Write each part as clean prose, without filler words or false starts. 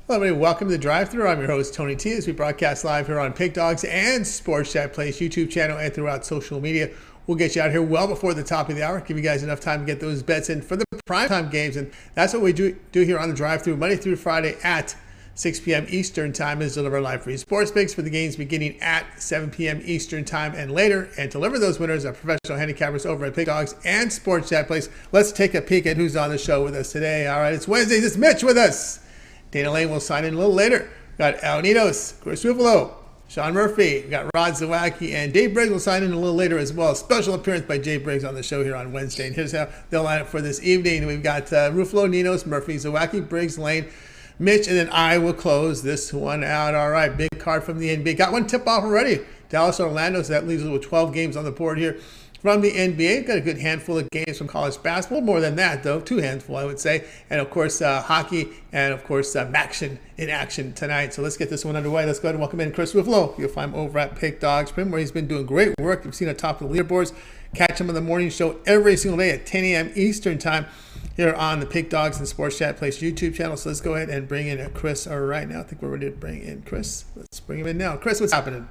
Hello, everybody. Welcome to the Drive-Thru. I'm your host, Tony T. As we broadcast live here on Pig Dogs and Sports Chat Plays YouTube channel and throughout social media. We'll get you out here well before the top of the hour, give you guys enough time to get those bets in for the primetime games. And that's what we do here on the Drive-Thru, Monday through Friday at 6 p.m. Eastern Time, is deliver live free sports picks for the games beginning at 7 p.m. Eastern Time and later, and deliver those winners are professional handicappers over at Pig Dogs and Sports Chat Plays. Let's take a peek at who's on the show with us today. All right, it's Wednesday. It's Mitch with us. Dana Lane will sign in a little later. We got Ninos, Chris Ruffolo, Sean Murphy. We got Rod Zawacky, and Dave Briggs will sign in a little later as well. Special appearance by Jay Briggs on the show here on Wednesday. And here's how they'll line up for this evening. We've got Ruffolo, Ninos, Murphy, Zawacky, Briggs, Lane, Mitch, and then I will close this one out. All right, big card from the NBA. Got one tip-off already. Dallas, Orlando, so that leaves us with 12 games on the board here from the NBA. Got a good handful of games from college basketball. More than that, though. Two handful, I would say. And, of course, hockey and, of course, action in action tonight. So let's get this one underway. Let's go ahead and welcome in Chris Ruffolo. You'll find him over at Pig Dogs, where he's been doing great work. You've seen him top of the leaderboards. Catch him on the morning show every single day at 10 a.m. Eastern Time here on the Pig Dogs and Sports Chat Place YouTube channel. So let's go ahead and bring in Chris right now. I think we're ready to bring in Chris. Let's bring him in now. Chris, what's happening?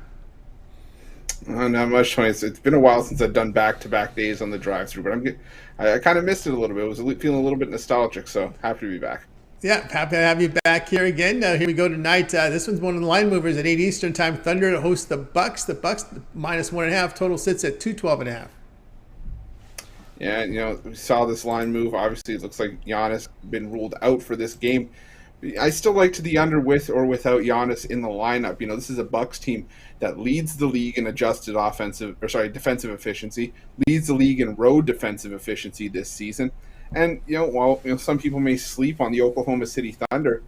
Not much, Tony. It's been a while since I've done back-to-back days on the drive-thru, but I kind of missed it a little bit. I was feeling a little bit nostalgic, so happy to be back. Yeah, happy to have you back here again. Here we go tonight. This one's one of the line movers at 8 Eastern Time. Thunder to host the Bucks. The Bucks minus 1.5. Total sits at 212.5. Yeah, we saw this line move. Obviously, it looks like Giannis been ruled out for this game. I still like to the under with or without Giannis in the lineup. This is a Bucks team that leads the league in adjusted defensive efficiency, leads the league in road defensive efficiency this season. And, some people may sleep on the Oklahoma City Thunder.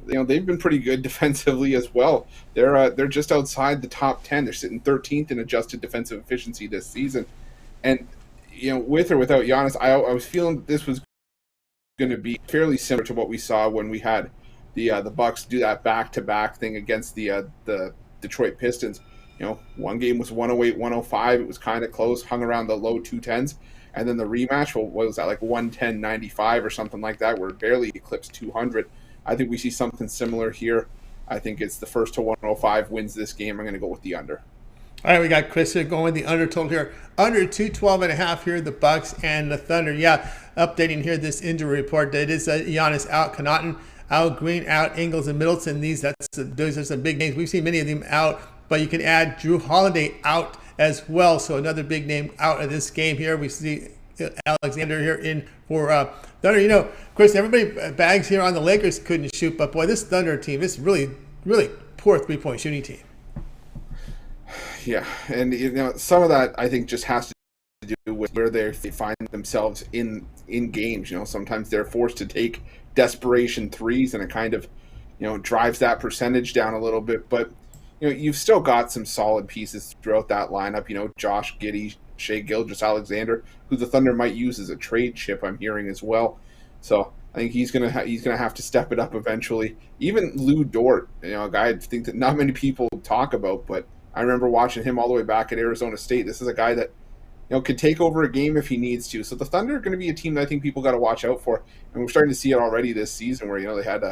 They've been pretty good defensively as well. They're just outside the top 10. They're sitting 13th in adjusted defensive efficiency this season. And, with or without Giannis, I was feeling that this was going to be fairly similar to what we saw when we had the Bucks do that back-to-back thing against the Detroit Pistons. One game was 108-105. It was kind of close, hung around the low 210s. And then the rematch, what was that, like 110-95 or something like that, where it barely eclipsed 200. I think we see something similar here. I think it's the first to 105 wins this game. I'm going to go with the under. All right, we got Chris here going the under total here. Under 212.5 here, the Bucks and the Thunder. Yeah, updating here this injury report. That is Giannis out, Connaughton out, Green out, Ingles and Middleton. Those are some big names. We've seen many of them out, but you can add Drew Holiday out as well. So another big name out of this game here. We see Alexander here in for Thunder. Chris, everybody bags here on the Lakers couldn't shoot, but boy, this Thunder team is really, really poor three-point shooting team. Yeah, and some of that I think just has to do with where they find themselves in games. Sometimes they're forced to take desperation threes, and it kind of drives that percentage down a little bit. But you've still got some solid pieces throughout that lineup. Josh Giddey, Shai Gilgeous-Alexander, who the Thunder might use as a trade chip, I'm hearing as well. So I think he's gonna have to step it up eventually. Even Lou Dort, a guy I think that not many people talk about, but I remember watching him all the way back at Arizona State. This is a guy that could take over a game if he needs to. So the Thunder are going to be a team that I think people got to watch out for, and we're starting to see it already this season, where they had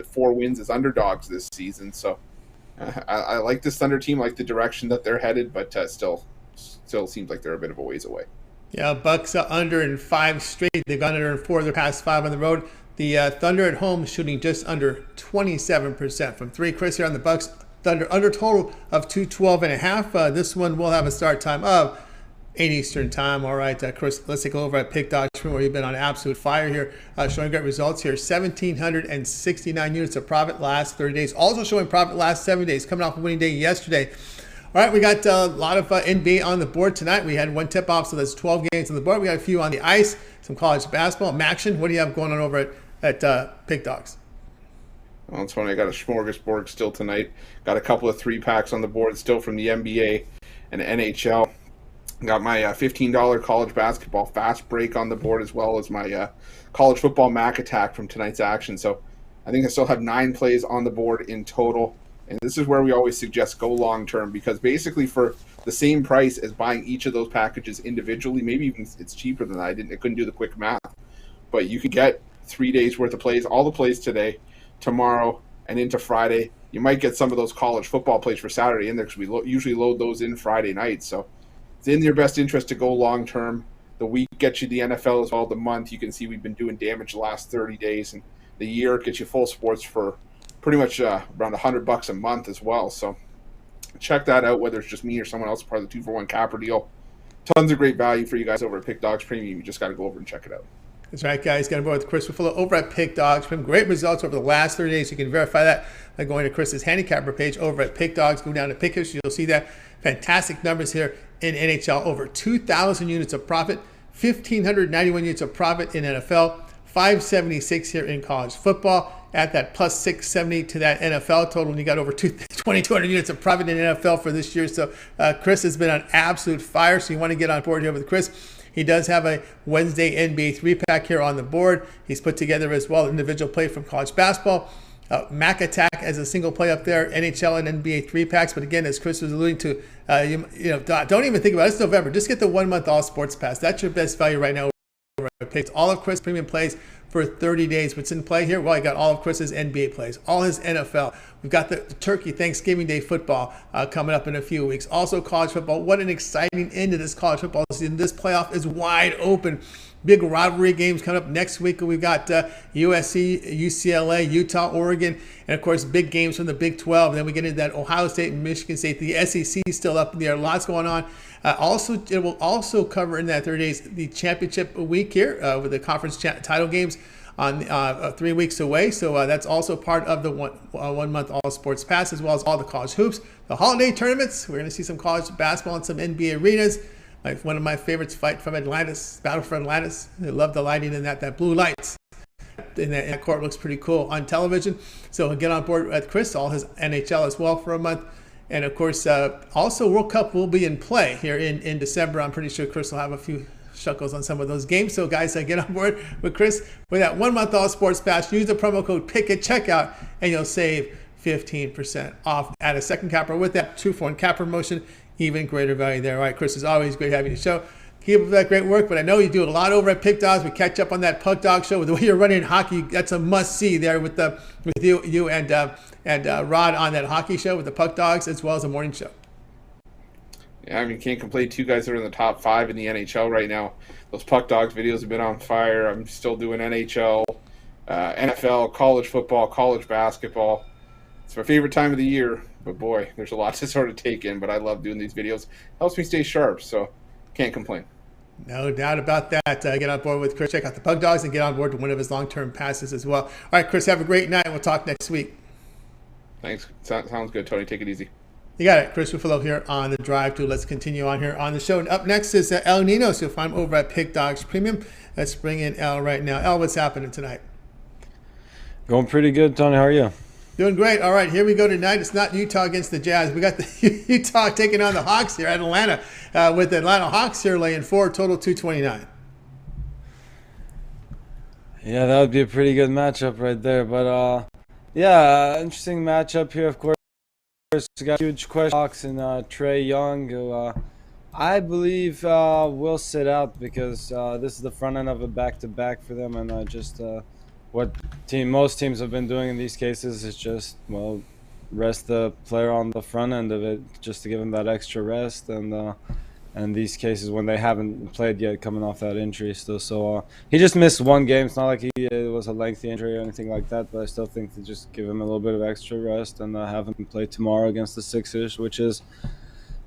4 wins as underdogs this season. So I like this Thunder team, like the direction that they're headed, but still seems like they're a bit of a ways away. Yeah, Bucks are under in 5 straight. They've gone under in 4 of their past 5 on the road. The Thunder at home shooting just under 27% from 3. Chris here on the Bucks. Thunder under total of 212.5. This one will have a start time of 8 Eastern Time. All right, Chris, let's take a look over at Pick Dogs, where you've been on absolute fire here, showing great results here. 1,769 units of profit last 30 days. Also showing profit last 7 days, coming off a winning day yesterday. All right, we got a lot of NBA on the board tonight. We had one tip-off, so that's 12 games on the board. We got a few on the ice, some college basketball, action. What do you have going on over at Pick Dogs? Well, it's funny. I got a smorgasbord still tonight. Got a couple of 3-packs on the board still from the NBA and NHL. Got my $15 college basketball fast break on the board, as well as my college football Mac attack from tonight's action. So I think I still have 9 plays on the board in total. And this is where we always suggest go long term, because basically for the same price as buying each of those packages individually, maybe even it's cheaper than that. I couldn't do the quick math, but you could get 3 days worth of plays, all the plays today, tomorrow, and into Friday. You might get some of those college football plays for Saturday in there because we usually load those in Friday night. So it's in your best interest to go long term. The week gets you the NFL as well. The month, you can see we've been doing damage the last 30 days, and the year gets you full sports for pretty much around $100 a month as well. So check that out, whether it's just me or someone else part of the 2-for-1 capper deal. Tons of great value for you guys over at Pick Dogs Premium. You just got to go over and check it out. That's right, guys. Got on board with Chris Ruffolo over at Pick Dogs. Been great results over the last 30 days. You can verify that by going to Chris's Handicapper page over at Pick Dogs. Go down to Pick History. You'll see that. Fantastic numbers here in NHL. Over 2,000 units of profit, 1,591 units of profit in NFL, 576 here in college football. Add that plus 670 to that NFL total, and you got over 2,200 units of profit in NFL for this year. So Chris has been on absolute fire. So you want to get on board here with Chris. He does have a Wednesday NBA 3-pack here on the board. He's put together as well individual play from college basketball. Mac Attack as a single play up there, NHL and NBA 3-packs. But again, as Chris was alluding to, don't even think about it. It's November. Just get the 1-month All Sports Pass. That's your best value right now. Picks all of Chris premium plays for 30 days. What's in play here? Well, I got all of Chris's NBA plays, all his NFL. We've got the Turkey Thanksgiving Day football coming up in a few weeks. Also college football. What an exciting end to this college football season. This playoff is wide open. Big rivalry games coming up next week. We've got USC, UCLA, Utah, Oregon, and of course big games from the Big 12. And then we get into that Ohio State and Michigan State. The SEC is still up in the air. Lots going on. It will also cover in that 30 days the championship week here with the conference title games on 3 weeks away. So that's also part of the 1 month All Sports Pass, as well as all the college hoops, the holiday tournaments. We're going to see some college basketball and some NBA arenas. One of my favorites, Fight from Atlantis, Battle for Atlantis. I love the lighting in that blue lights. And that court looks pretty cool on television. So get on board with Chris, all his NHL as well for a month. And of course, also World Cup will be in play here in December. I'm pretty sure Chris will have a few shuckles on some of those games. So guys, get on board with Chris with that 1 month All Sports Pass. Use the promo code PICK at checkout and you'll save 15% off. Add a second capper with that 2-for-1 cap promotion. Even greater value there. All right, Chris, as always, great having you on the show. Keep up that great work, but I know you do a lot over at Pick Dogs. We catch up on that Puck Dog show with the way you're running hockey. That's a must-see there with you and Rod on that hockey show with the Puck Dogs, as well as a morning show. Yeah, I mean, can't complain. 2 guys that are in the top 5 in the NHL right now. Those Puck Dogs videos have been on fire. I'm still doing NHL, NFL, college football, college basketball. It's my favorite time of the year, but boy, there's a lot to sort of take in, but I love doing these videos. Helps me stay sharp, so can't complain. No doubt about that. Get on board with Chris. Check out the Pug Dogs and get on board to one of his long-term passes as well. All right, Chris, have a great night. We'll talk next week. Thanks. Sounds good, Tony. Take it easy. You got it. Chris Ruffolo here on the drive to. Let's continue on here on the show. And up next is El Ninos. You'll find him over at Pick Dogs Premium. Let's bring in El right now. El, what's happening tonight? Going pretty good, Tony. How are you? Doing great. All right, here we go tonight. It's not Utah against the Jazz. We got the Utah taking on the Hawks here at Atlanta with the Atlanta Hawks here laying 4, total 229. Yeah, that would be a pretty good matchup right there. But, yeah, interesting matchup here, of course. We got huge question Hawks and Trae Young, who I believe will sit out because this is the front end of a back-to-back for them, and what most teams have been doing in these cases is just, well, rest the player on the front end of it just to give him that extra rest. And in these cases, when they haven't played yet, coming off that injury still. So he just missed 1 game. It's not like it was a lengthy injury or anything like that, but I still think to just give him a little bit of extra rest and have him play tomorrow against the Sixers, which is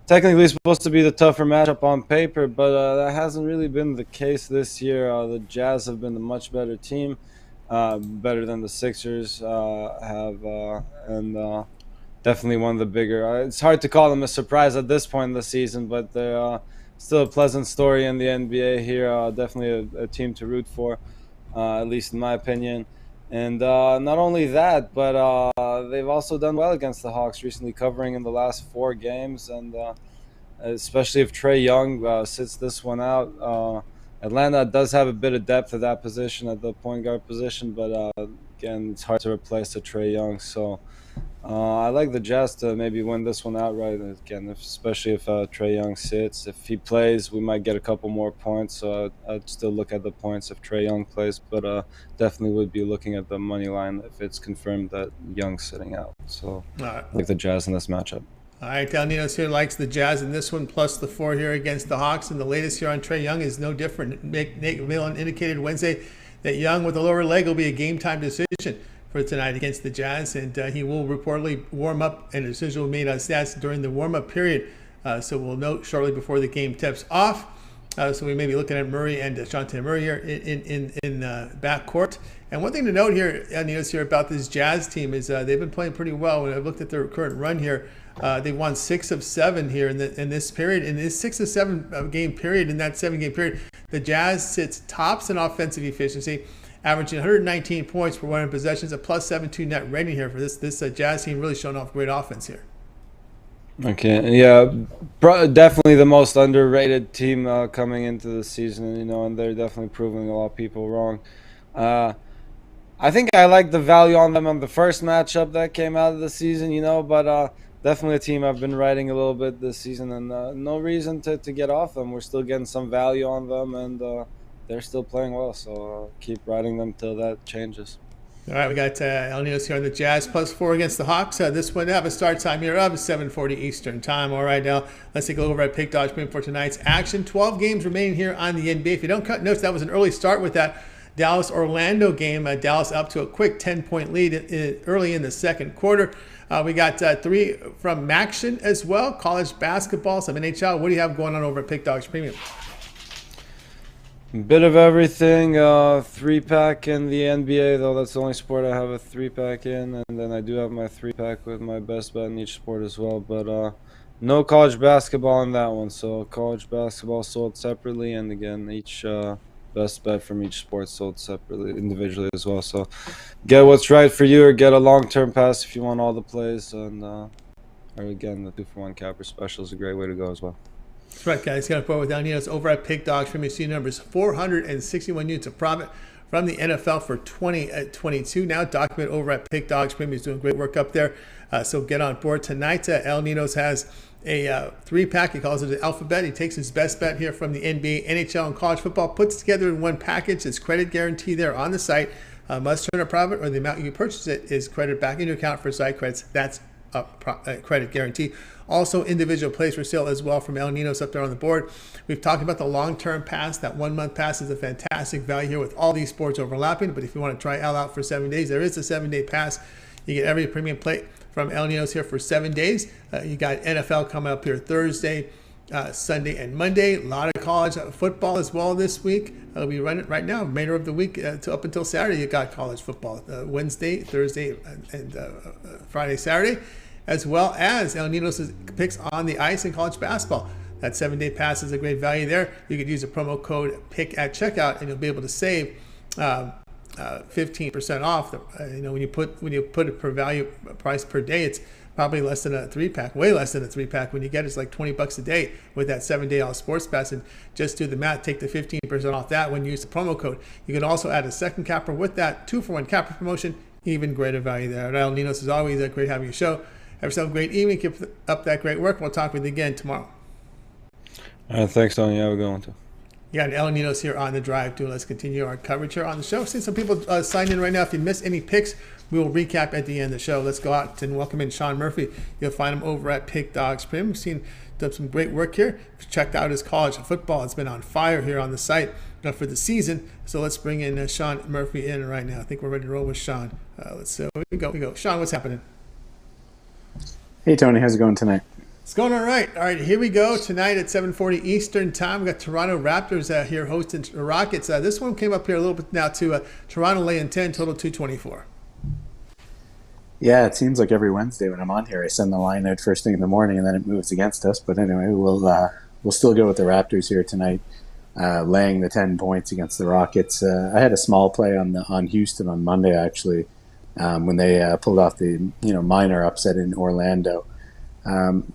technically supposed to be the tougher matchup on paper, but that hasn't really been the case this year. The Jazz have been the much better team. Better than the Sixers have, and definitely one of the bigger. It's hard to call them a surprise at this point in the season, but they're still a pleasant story in the NBA here. Definitely a team to root for, at least in my opinion. And not only that, but they've also done well against the Hawks recently, covering in the last 4 games, and especially if Trae Young sits this one out. Atlanta does have a bit of depth at that position, at the point guard position, but again, it's hard to replace the Trae Young. So I like the Jazz to maybe win this one outright again, especially if Trae Young sits. If he plays, we might get a couple more points. So I'd still look at the points if Trae Young plays, but definitely would be looking at the money line if it's confirmed that Young's sitting out. So I like the Jazz in this matchup. All right, Ninos here likes the Jazz in this one, plus the 4 here against the Hawks. And the latest here on Trae Young is no different. Nate McMillan indicated Wednesday that Young with a lower leg will be a game-time decision for tonight against the Jazz, and he will reportedly warm up, and a decision will be made on stats during the warm-up period. So we'll note shortly before the game tips off. So we may be looking at Murray and Dejounte Murray here in backcourt. And one thing to note here, Ninos, here about this Jazz team is they've been playing pretty well. When I've looked at their current run here, they won 6 of 7 here in this period. In this 6 of 7 game period, in that 7-game period, the Jazz sits tops in offensive efficiency, averaging 119 points per 100 possessions, a +7.2 net rating here for this Jazz team, really showing off great offense here. Okay, yeah, definitely the most underrated team coming into the season, and they're definitely proving a lot of people wrong. I think I like the value on them on the first matchup that came out of the season, but definitely a team I've been riding a little bit this season, and no reason to get off them. We're still getting some value on them, and they're still playing well, so keep riding them till that changes. All right, we got Ninos here on the Jazz, +4 against the Hawks. This one have a start time here of 7:40 Eastern time. All right, now let's take a look over at Pick Dodge for tonight's action. 12 games remaining here on the NBA. If you don't notice, that was an early start with that Dallas-Orlando game. Dallas up to a quick 10-point lead early in the second quarter. We got 3 from Maction as well, college basketball, some NHL. What do you have going on over at Pick Dogs Premium? Bit of everything. 3-pack in the NBA, though that's the only sport I have a 3-pack in, and then I do have my 3-pack with my best bet in each sport as well. But no college basketball in that one. So college basketball sold separately, and again, each best bet from each sport sold separately, individually as well. So get what's right for you, or get a long-term pass if you want all the plays. And or again, the 2-for-1 capper special is a great way to go as well. That's right, guys. Got to put with Ninos over at Pick Dogs Premium. See numbers 461 units of profit from the NFL for 2022. Now document over at Pick Dogs Premium. He's doing great work up there. So get on board tonight. Ninos has a 3-pack. He calls it the alphabet. He takes his best bet here from the NBA, NHL, and college football, puts it together in one package. His credit guarantee there on the site. Must turn a profit, or the amount you purchase it is credited back into your account for site credits. That's a credit guarantee. Also, individual plays for sale as well from Ninos up there on the board. We've talked about the long-term pass. That 1-month pass is a fantastic value here with all these sports overlapping. But if you want to try Al out for 7 days, there is a 7-day pass. You get every premium play from Ninos here for 7 days. You got NFL coming up here Thursday, Sunday, and Monday. A lot of college football as well this week. It'll be running right now, remainder of the week up until Saturday. You got college football Wednesday, Thursday, and Friday, Saturday, as well as Ninos' picks on the ice in college basketball. That 7-day pass is a great value there. You could use a promo code PICK at checkout, and you'll be able to save 15% off. When you put it per value price per day, it's probably less than a 3-pack, way less than a 3-pack. When you get it's like $20 a day with that 7-day all sports pass. And just do the math, take the 15% off that when you use the promo code. You can also add a second capper with that 2-for-1 capper promotion. Even greater value there. Ninos, as always, great having you show. Have yourself a great evening. Keep up that great work. We'll talk with you again tomorrow. All right, thanks, Tony. Have a good one, too. You got Ninos here on the drive, too. Let's continue our coverage here on the show. See some people signed in right now. If you missed any picks, we will recap at the end of the show. Let's go out and welcome in Sean Murphy. You'll find him over at Pick Dogs Premium. We've seen done some great work here. Checked out his college football. It's been on fire here on the site for the season. So let's bring in Sean Murphy in right now. I think we're ready to roll with Sean. Let's see. Here we go. Sean, what's happening? Hey, Tony. How's it going tonight? It's going all right. All right, here we go. Tonight at 7:40 Eastern Time, we got Toronto Raptors here hosting the Rockets. This one came up here a little bit now to Toronto laying 10, total 224. Yeah, it seems like every Wednesday when I'm on here, I send the line out first thing in the morning, and then it moves against us. But anyway, we'll still go with the Raptors here tonight, laying the 10 points against the Rockets. I had a small play on Houston on Monday actually, when they pulled off the minor upset in Orlando.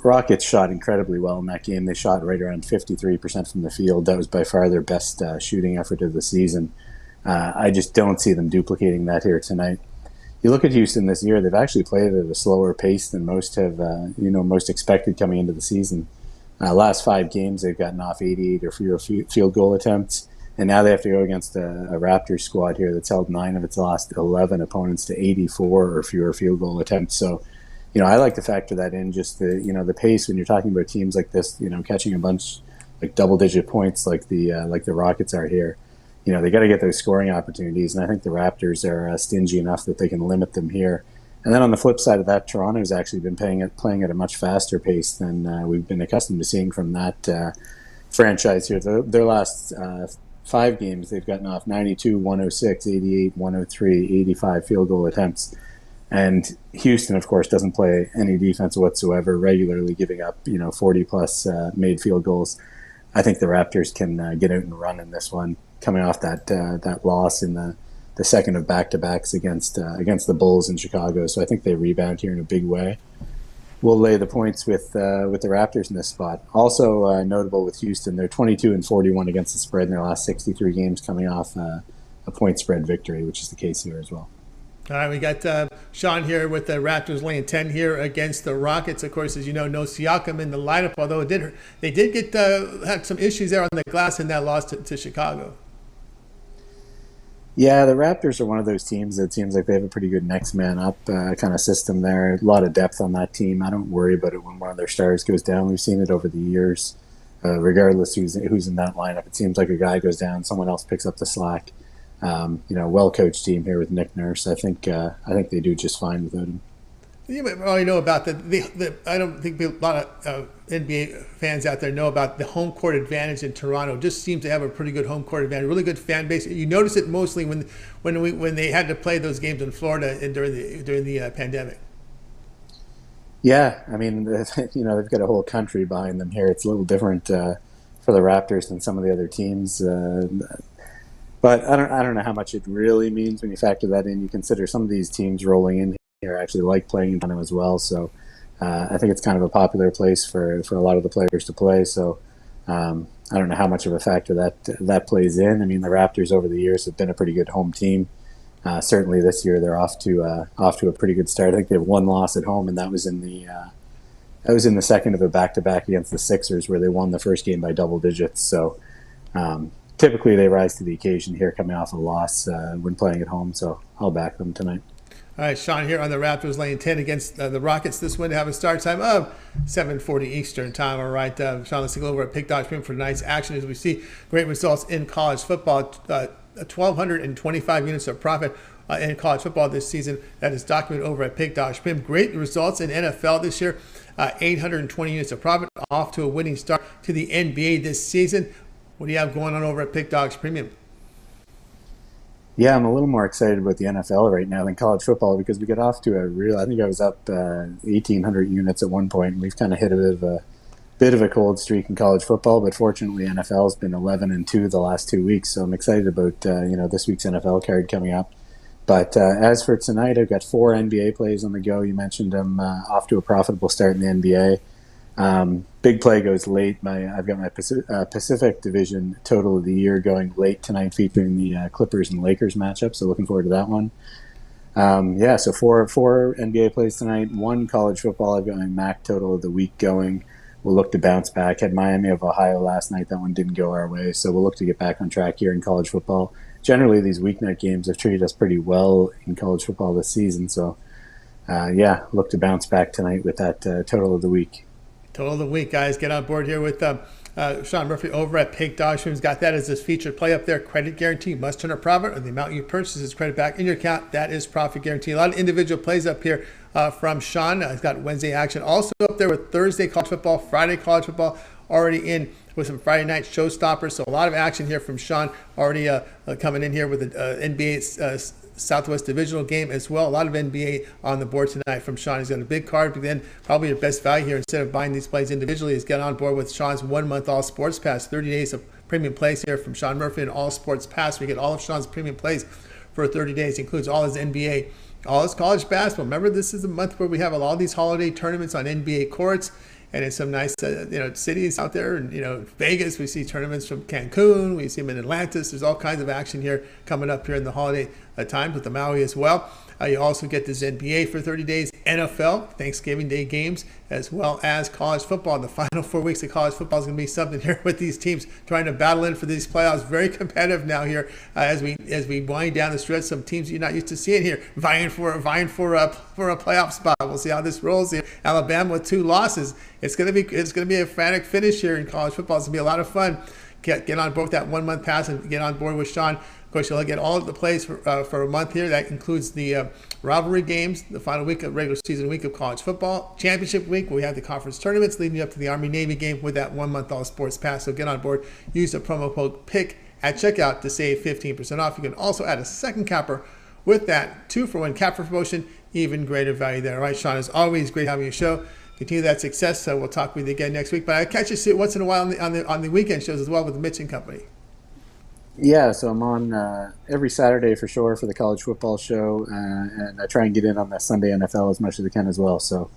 Rockets shot incredibly well in that game. They shot right around 53% from the field. That was by far their best shooting effort of the season. I just don't see them duplicating that here tonight. you look at Houston this year; they've actually played at a slower pace than most have, most expected coming into the season. Last 5 games, they've gotten off 88 or fewer field goal attempts, and now they have to go against a Raptors squad here that's held 9 of its last 11 opponents to 84 or fewer field goal attempts. So, I like to factor that in. Just the pace when you're talking about teams like this, catching a bunch like double-digit points like the Rockets are here. They got to get those scoring opportunities, and I think the Raptors are stingy enough that they can limit them here. And then on the flip side of that, Toronto's actually been playing at a much faster pace than we've been accustomed to seeing from that franchise here. Their last 5 games, they've gotten off 92, 106, 88, 103, 85 field goal attempts. And Houston, of course, doesn't play any defense whatsoever, regularly giving up 40-plus made field goals. I think the Raptors can get out and run in this one, coming off that loss in the second of back-to-backs against the Bulls in Chicago. So I think they rebound here in a big way. We'll lay the points with the Raptors in this spot. Also notable with Houston, they're 22-41 against the spread in their last 63 games, coming off a point spread victory, which is the case here as well. All right, we got Sean here with the Raptors laying 10 here against the Rockets. Of course, as you know, no Siakam in the lineup, although they did get had some issues there on the glass in that loss to Chicago. Yeah, the Raptors are one of those teams that seems like they have a pretty good next man up kind of system there. A lot of depth on that team. I don't worry about it when one of their stars goes down. We've seen it over the years. Regardless who's in that lineup, it seems like a guy goes down, someone else picks up the slack. Well-coached team here with Nick Nurse. I think they do just fine without him. You might already know about I don't think a lot of NBA fans out there know about the home court advantage in Toronto. Just seems to have a pretty good home court advantage, really good fan base. You notice it mostly when they had to play those games in Florida during the pandemic. Yeah, I mean, they've got a whole country behind them here. It's a little different for the Raptors than some of the other teams. But I don't know how much it really means when you factor that in. You consider some of these teams rolling in here actually like playing in Toronto as well. So I think it's kind of a popular place for a lot of the players to play. So I don't know how much of a factor that plays in. I mean, the Raptors over the years have been a pretty good home team. Certainly this year they're off to a pretty good start. I think they have 1 loss at home, and that was in the second of a back-to-back against the Sixers, where they won the first game by double digits. So typically they rise to the occasion here, coming off a loss when playing at home. So I'll back them tonight. All right, Sean here on the Raptors laying 10 against the Rockets this win to have a start time of 7:40 Eastern time. All right, Sean, let's take a look over at Pick Dodge for tonight's action as we see great results in college football. 1,225 units of profit in college football this season. That is documented over at Pick Dodge Premium. Great results in NFL this year. 820 units of profit, off to a winning start to the NBA this season. What do you have going on over at Pick Dogs Premium? Yeah, I'm a little more excited about the NFL right now than college football, because we got off to I think I was up 1,800 units at one point, and we've kind of hit a bit of a cold streak in college football, but fortunately NFL has been 11-2 the last 2 weeks, so I'm excited about this week's NFL card coming up. But as for tonight, I've got 4 NBA plays on the go. You mentioned I'm off to a profitable start in the NBA. Big play goes late. I've got my Pacific Division total of the year going late tonight, featuring the Clippers and Lakers matchup. So looking forward to that one. So four NBA plays tonight. 1 college football. I've got my MAC total of the week going. We'll look to bounce back. Had Miami of Ohio last night. That one didn't go our way. So we'll look to get back on track here in college football. Generally, these weeknight games have treated us pretty well in college football this season. So, look to bounce back tonight with that total of the week. Total of the week, guys. Get on board here with Sean Murphy over at Pick Dog Streams. Got that as this featured play up there. Credit guarantee. Must turn a profit, or the amount you purchase is credit back in your account. That is profit guarantee. A lot of individual plays up here from Sean. He's got Wednesday action. Also up there with Thursday college football, Friday college football. Already in with some Friday night showstoppers. So a lot of action here from Sean. Already coming in here with the NBA Southwest Divisional game as well. A lot of NBA on the board tonight from Sean. He's got a big card, but then probably your best value here, instead of buying these plays individually, is get on board with Sean's 1-month All Sports Pass. 30 days of premium plays here from Sean Murphy and All Sports Pass. We get all of Sean's premium plays for 30 days. Includes all his NBA, all his college basketball. Remember, this is the month where we have all these holiday tournaments on NBA courts. and in some nice cities out there. And Vegas, we see tournaments from Cancun. We see them in Atlantis. There's all kinds of action here coming up here in the holiday times with the Maui as well. You also get this NBA for 30 days, NFL, Thanksgiving Day games, as well as college football. The final 4 weeks of college football is going to be something here with these teams trying to battle in for these playoffs. Very competitive now here as we wind down the stretch. Some teams you're not used to seeing here vying for a playoff spot. We'll see how this rolls here. Alabama with 2 losses. It's going to be a frantic finish here in college football. It's going to be a lot of fun. Get on board with that 1 month pass and get on board with Sean. Of course, you'll get all of the plays for a month here. That includes the rivalry games, the final week of regular season week of college football, championship week, where we have the conference tournaments leading up to the Army-Navy game with that 1 month all sports pass. So get on board. Use the promo code PICK at checkout to save 15% off. You can also add a second capper with that 2-for-1 capper promotion. Even greater value there. All right, Sean, as always, great having you show. Continue that success. So we'll talk with you again next week. But I catch you once in a while on the weekend shows as well with Mitch and company. Yeah, so I'm on every Saturday for sure for the college football show, and I try and get in on the Sunday NFL as much as I can as well. So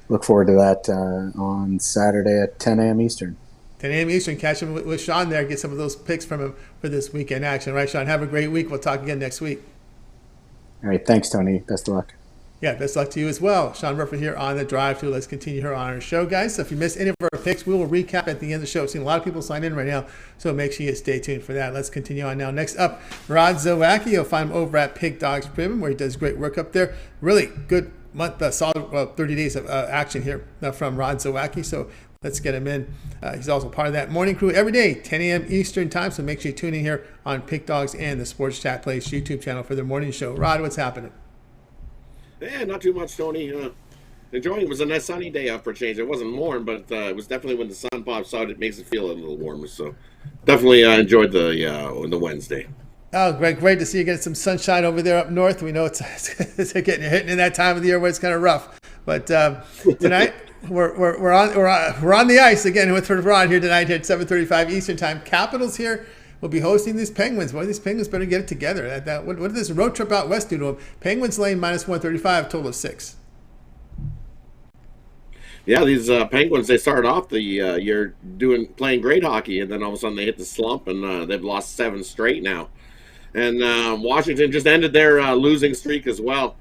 look forward to that on Saturday at 10 a.m. Eastern. 10 a.m. Eastern. Catch him with Sean there. Get some of those picks from him for this weekend action. All right, Sean, have a great week. We'll talk again next week. All right, thanks, Tony. Best of luck. Yeah, best luck to you as well. Sean Ruffolo here on the Drive Thru. Let's continue here on our show, guys. So if you missed any of our picks, we will recap at the end of the show. I've seen a lot of people sign in right now, so make sure you stay tuned for that. Let's continue on now. Next up, Rod Zawacky. You'll find him over at Pig Dogs Premium, where he does great work up there. Really good month, solid 30 days of action here from Rod Zawacky. So let's get him in. He's also part of that morning crew every day, 10 a.m. Eastern time. So make sure you tune in here on Pig Dogs and the Sports Chat Place YouTube channel for their morning show. Rod, what's happening? Yeah, not too much, Tony. Enjoying it. Was a nice sunny day out for a change. It wasn't warm, but it was definitely when the sun pops out, it makes it feel a little warmer. So definitely enjoyed the Wednesday. Oh, great to see you getting some sunshine over there up north. We know it's hitting in that time of the year where it's kind of rough. But tonight we're on the ice again with Rod here tonight at 7:35 Eastern time. Capitals here will be hosting these Penguins. Boy, these Penguins better get it together. What did this road trip out west do to them? Penguins laying -135, total of 6. Yeah, these Penguins, they started off the year playing great hockey, and then all of a sudden they hit the slump, and they've lost 7 straight now. And Washington just ended their losing streak as well,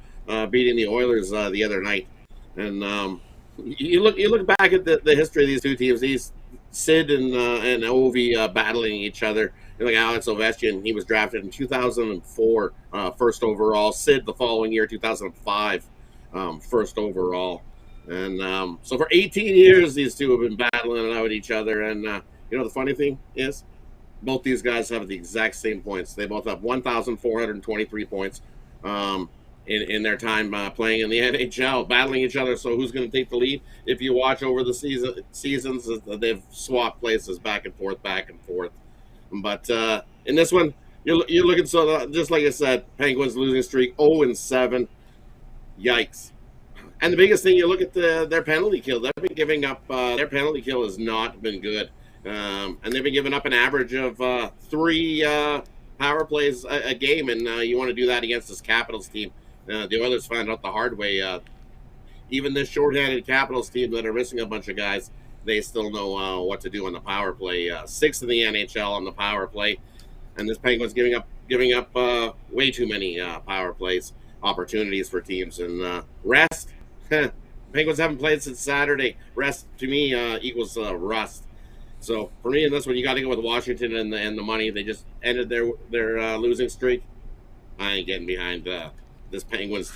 beating the Oilers the other night. And you look back at the history of these two teams. These Sid and Ovi battling each other. Like Alex Ovechkin, he was drafted in 2004, first overall. Sid the following year, 2005, first overall. And so for 18 years, these two have been battling it out with each other. And the funny thing is, both these guys have the exact same points. They both have 1,423 points in their time playing in the NHL, battling each other. So who's going to take the lead? If you watch over the seasons, they've swapped places back and forth. But in this one, you're looking just like I said, Penguins losing streak 0-7. Yikes. And the biggest thing, you look at their penalty kill. They've been giving up. Their penalty kill has not been good, and they've been giving up an average of 3 power plays a game. And you want to do that against this Capitals team. The Oilers found out the hard way. Even this shorthanded Capitals team that are missing a bunch of guys, they still know what to do on the power play. 6th in the NHL on the power play, and this Penguins giving up way too many power plays opportunities for teams. And rest. Penguins haven't played since Saturday. Rest to me equals rust. So for me in this one, you got to go with Washington and the money. They just ended their losing streak. I ain't getting behind this Penguins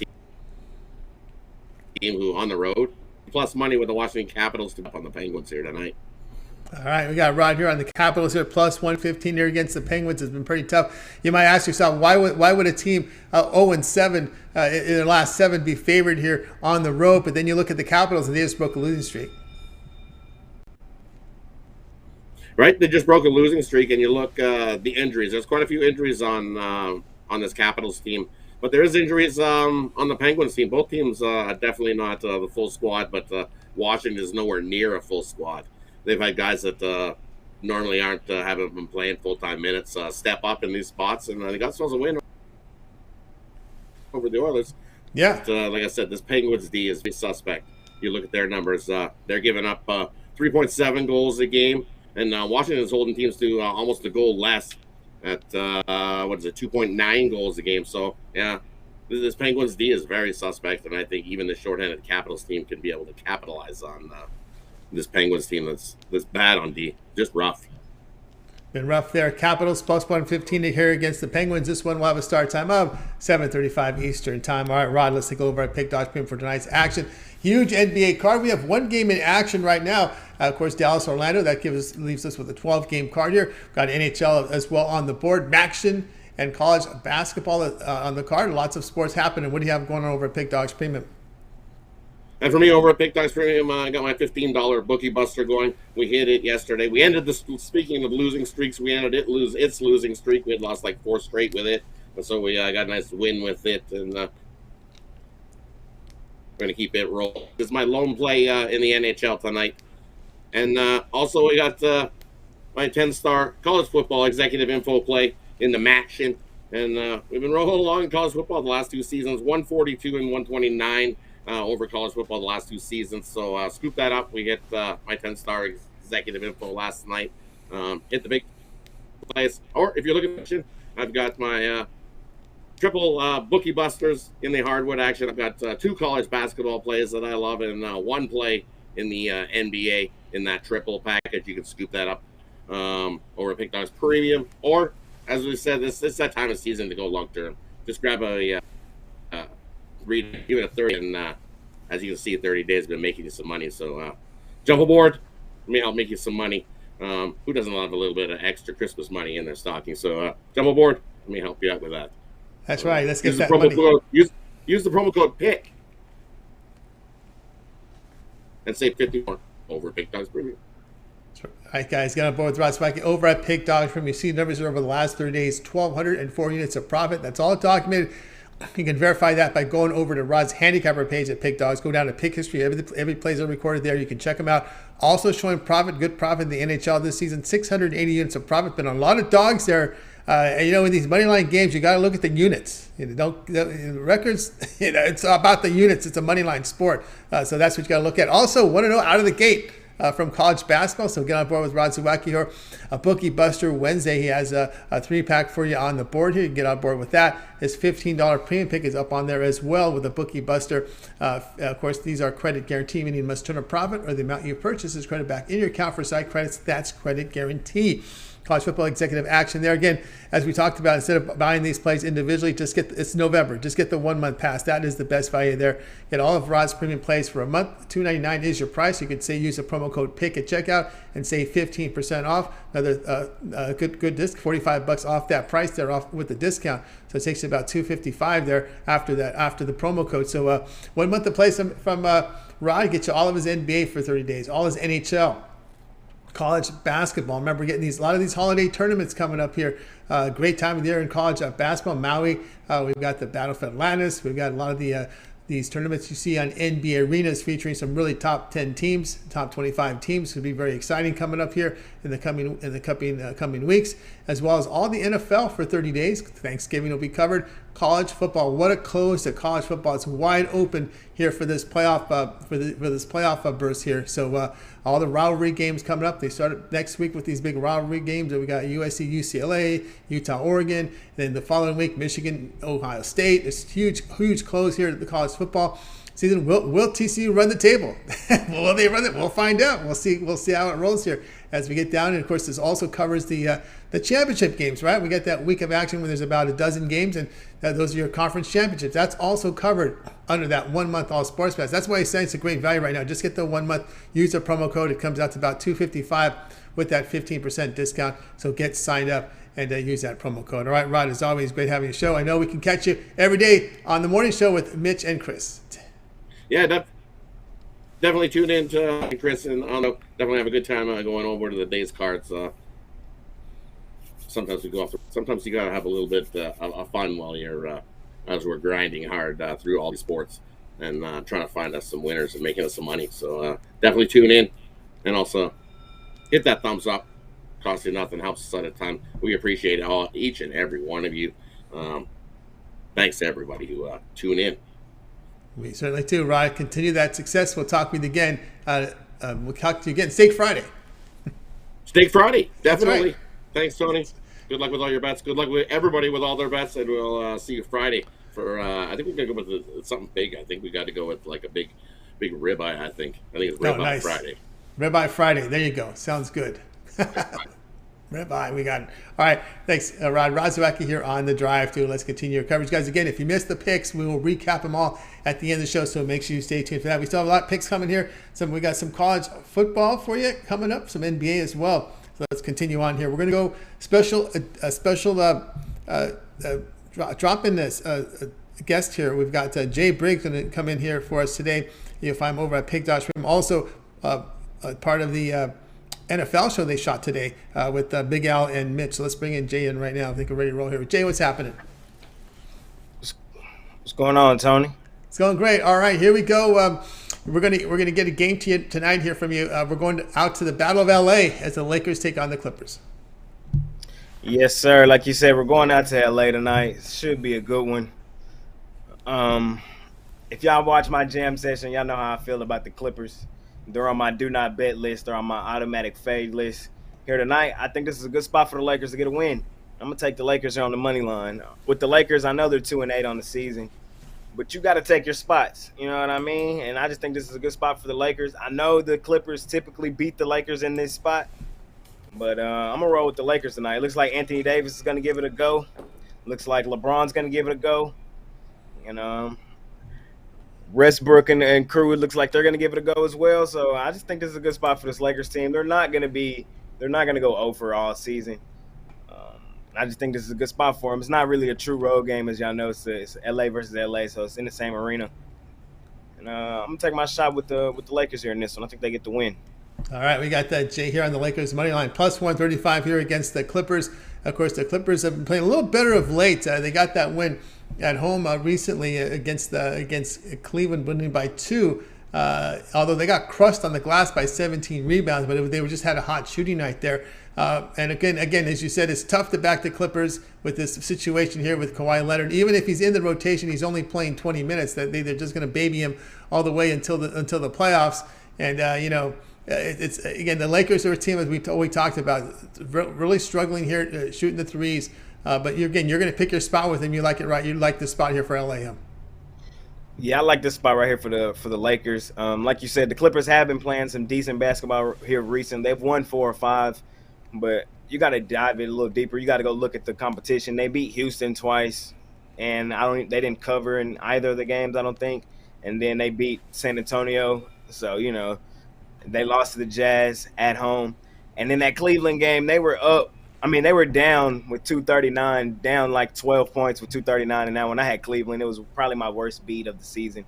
team who on the road. Plus money with the Washington Capitals to up on the Penguins here tonight. All right, we got Rod here on the Capitals here, plus 115 here against the Penguins. Has been pretty tough. You might ask yourself, why would a team 0-7 in their last 7 be favored here on the road? But then you look at the Capitals and they just broke a losing streak. Right, they just broke a losing streak, and you look the injuries. There's quite a few injuries on this Capitals team. But there is injuries on the Penguins team. Both teams are definitely not the full squad, but Washington is nowhere near a full squad. They've had guys that normally haven't been playing full-time minutes step up in these spots, and they got themselves a win over the Oilers. Yeah. But, like I said, this Penguins D is suspect. you look at their numbers. They're giving up 3.7 goals a game, and Washington's holding teams to almost a goal less at 2.9 goals a game. So yeah, this Penguins D is very suspect, and I think even the shorthanded Capitals team can be able to capitalize on this Penguins team that's bad on D, just rough. Been rough there. Capitals plus 115 to here against the Penguins. This one will have a start time of 7:35 Eastern time. All right, Rod, let's take over at Pick Dodge Premium for tonight's action. Huge NBA card. We have one game in action right now. Of course, Dallas, Orlando. That leaves us with a 12-game card here. Got NHL as well on the board. Action and college basketball on the card. Lots of sports happening. What do you have going on over at Pick Dodge Premium? And for me, over at Pick Dogs Premium, I got my $15 bookie buster going. We hit it yesterday. We ended speaking of losing streaks, we ended its losing streak. We had lost like 4 straight with it. And so we got a nice win with it. And we're going to keep it rolling. This is my lone play in the NHL tonight. And also we got my 10-star college football executive info play in the matching. And we've been rolling along in college football the last 2 seasons, 142 and 129. Over college football the last 2 seasons. So scoop that up. We hit my 10-star executive info last night. Hit the big plays. Or if you're looking at it, I've got my triple bookie busters in the hardwood action. I've got 2 college basketball plays that I love and 1 play in the NBA in that triple package. You can scoop that up over at Pick Dogs Premium. Or, as we said, this is that time of season to go long term. Just grab a read, give it a 30, and as you can see, 30 days has been making you some money. So jump aboard. Let me help make you some money. Who doesn't love a little bit of extra Christmas money in their stocking? So jump aboard. Let me help you out with that. That's right. Let's get use that the promo money. Code, use the promo code PICK and save 50 more over Pick Dogs Premium. All right, guys, get on board with Rod Zawacky over at Pick Dogs Premium. You see numbers over the last 30 days, 1,204 units of profit. That's all documented. You can verify that by going over to Rod's Handicapper page at Pick Dogs. Go down to Pick History. Every plays are recorded there. You can check them out. Also showing profit, good profit in the NHL this season. 680 units of profit. Been on a lot of dogs there. In these money line games, you got to look at the units. The records. It's about the units. It's a money line sport. So that's what you got to look at. Also, want to know out of the gate. From college basketball. So get on board with Rod Zawacky here. A Bookie Buster Wednesday. He has a 3-pack for you on the board here. You can get on board with that. His $15 premium pick is up on there as well with a Bookie Buster. Of course, these are credit guarantee, meaning you must turn a profit or the amount you purchase is credit back in your account for side credits. That's credit guarantee. College football executive action there. Again, as we talked about, instead of buying these plays individually, it's November. Just get the 1-month pass. That is the best value there. Get all of Rod's premium plays for a month. $2.99 is your price. You could use the promo code PICK at checkout and save 15% off. Another good disc, $45 off that price there off with the discount. So it takes you about $2.55 there after the promo code. So 1 month of plays from Rod gets you all of his NBA for 30 days, all his NHL. College basketball. Remember, getting a lot of these holiday tournaments coming up here. Great time of the year in college basketball. Maui, we've got the Battle for Atlantis. We've got a lot of these tournaments you see on NBA arenas featuring some really top 10 teams, top 25 teams. Could be very exciting coming up here in the coming weeks, as well as all the NFL for 30 days. Thanksgiving will be covered. College football. What a close to college football. It's wide open here for this playoff burst here. So all the rivalry games coming up. They start next week with these big rivalry games. We got USC, UCLA, Utah, Oregon. And then the following week, Michigan, Ohio State. It's huge close here at the college football season. Will TCU run the table? Will they run it? We'll find out. We'll see how it rolls here as we get down. And of course, this also covers the championship games, right? We got that week of action where there's about a dozen games, and those are your conference championships. That's also covered under that 1 month all sports pass. That's why I say it's a great value right now. Just get the 1 month, use the promo code. It comes out to about $2.55 with that 15% discount. So get signed up and use that promo code. All right, Rod, as always, great having you show. I know we can catch you every day on the morning show with Mitch and Chris. Yeah, definitely tune in to Chris, and I don't know, definitely have a good time going over to the day's cards. Sometimes we go off. Sometimes you gotta have a little bit of fun while you're as we're grinding hard through all these sports and trying to find us some winners and making us some money. So definitely tune in, and also hit that thumbs up. Costs you nothing, helps us at a time. We appreciate each and every one of you. Thanks to everybody who tune in. We certainly do, Rod. Continue that success. We'll talk with you again. We'll talk to you again. Steak Friday. Steak Friday, definitely. Right. Thanks, Tony. Good luck with all your bets. Good luck with everybody with all their bets, and we'll see you Friday. For I think we're gonna go with something big. I think we got to go with like a big ribeye. I think it's ribeye nice. Friday. Ribeye Friday. There you go. Sounds good. Ribeye, we got it. All right, thanks, Rod. Rod Zawacky here on The Drive, too. Let's continue your coverage. Guys, again, if you missed the picks, we will recap them all at the end of the show, so make sure you stay tuned for that. We still have a lot of picks coming here. We got some college football for you coming up, some NBA as well. So let's continue on here. We're going to go drop in this guest here. We've got Jay Briggs going to come in here for us today. You'll find him over at Pig.Stream. Also, part of the NFL show they shot today with Big Al and Mitch. So let's bring in Jay in right now. I think we're ready to roll here. Jay, what's happening? What's going on, Tony? It's going great. All right, here we go. We're gonna get a game to you tonight here from you. We're going out to the Battle of LA as the Lakers take on the Clippers. Yes, sir. Like you said, we're going out to LA tonight. Should be a good one. If y'all watch my jam session, y'all know how I feel about the Clippers. They're on my do not bet list. They're on my automatic fade list. Here tonight, I think this is a good spot for the Lakers to get a win. I'm going to take the Lakers here on the money line. With the Lakers, I know they're 2-8 on the season, but you got to take your spots. You know what I mean? And I just think this is a good spot for the Lakers. I know the Clippers typically beat the Lakers in this spot, but I'm going to roll with the Lakers tonight. It looks like Anthony Davis is going to give it a go. Looks like LeBron's going to give it a go. And Westbrook and crew, it looks like they're going to give it a go as well. So I just think this is a good spot for this Lakers team. They're not going to go over all season. I just think this is a good spot for them. It's not really a true road game, as y'all know. It's LA versus LA, so it's in the same arena. And I'm going to take my shot with the Lakers here in this one. I think they get the win. All right, we got Jay here on the Lakers money line, plus 135 here against the Clippers. Of course, the Clippers have been playing a little better of late. They got that win at home recently against Cleveland, winning by 2. Although they got crushed on the glass by 17 rebounds, but they just had a hot shooting night there. And again, as you said, it's tough to back the Clippers with this situation here with Kawhi Leonard. Even if he's in the rotation, he's only playing 20 minutes. They're just going to baby him all the way until the playoffs. And it's again, the Lakers are a team, as we talked about, really struggling here shooting the threes. But you're going to pick your spot with him. You like it, right? You like the spot here for LA. Yeah, I like this spot right here for the Lakers. Like you said, the Clippers have been playing some decent basketball here recently. They've won 4 or 5, but you got to dive in a little deeper. You got to go look at the competition. They beat Houston twice, and they didn't cover in either of the games, I don't think. And then they beat San Antonio, so they lost to the Jazz at home. And in that Cleveland game, they were up. They were down with 239, down like 12 points with 239. And now when I had Cleveland, it was probably my worst beat of the season.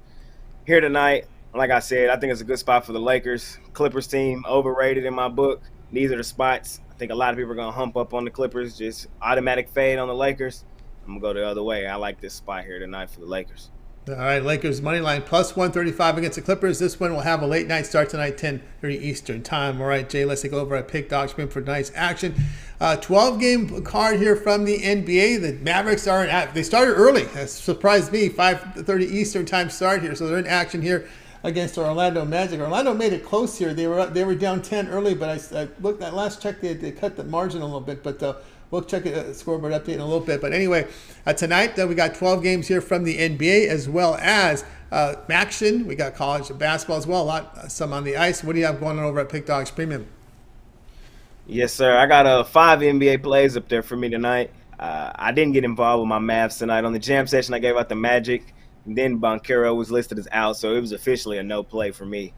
Here tonight, like I said, I think it's a good spot for the Lakers. Clippers team, overrated in my book. These are the spots. I think a lot of people are going to hump up on the Clippers, just automatic fade on the Lakers. I'm going to go the other way. I like this spot here tonight for the Lakers. All right, Lakers money line plus 135 against the Clippers. This one will have a late night start tonight, 10:30 Eastern time. All right, Jay, let's take over at Pig.Stream for tonight's action. 12-game card here from the NBA. The Mavericks they started early. That surprised me. 5:30 Eastern time start here, so they're in action here against Orlando Magic. Orlando made it close here. They were down 10 early, but I looked at last check they cut the margin a little bit, but. We'll check the scoreboard update in a little bit. But anyway, tonight we got 12 games here from the NBA as well as action. We got college basketball as well. Some on the ice. What do you have going on over at Pick Dogs Premium? Yes, sir. I got 5 NBA plays up there for me tonight. I didn't get involved with my Mavs tonight. On the jam session, I gave out the Magic. Then Boncaro was listed as out, so it was officially a no play for me.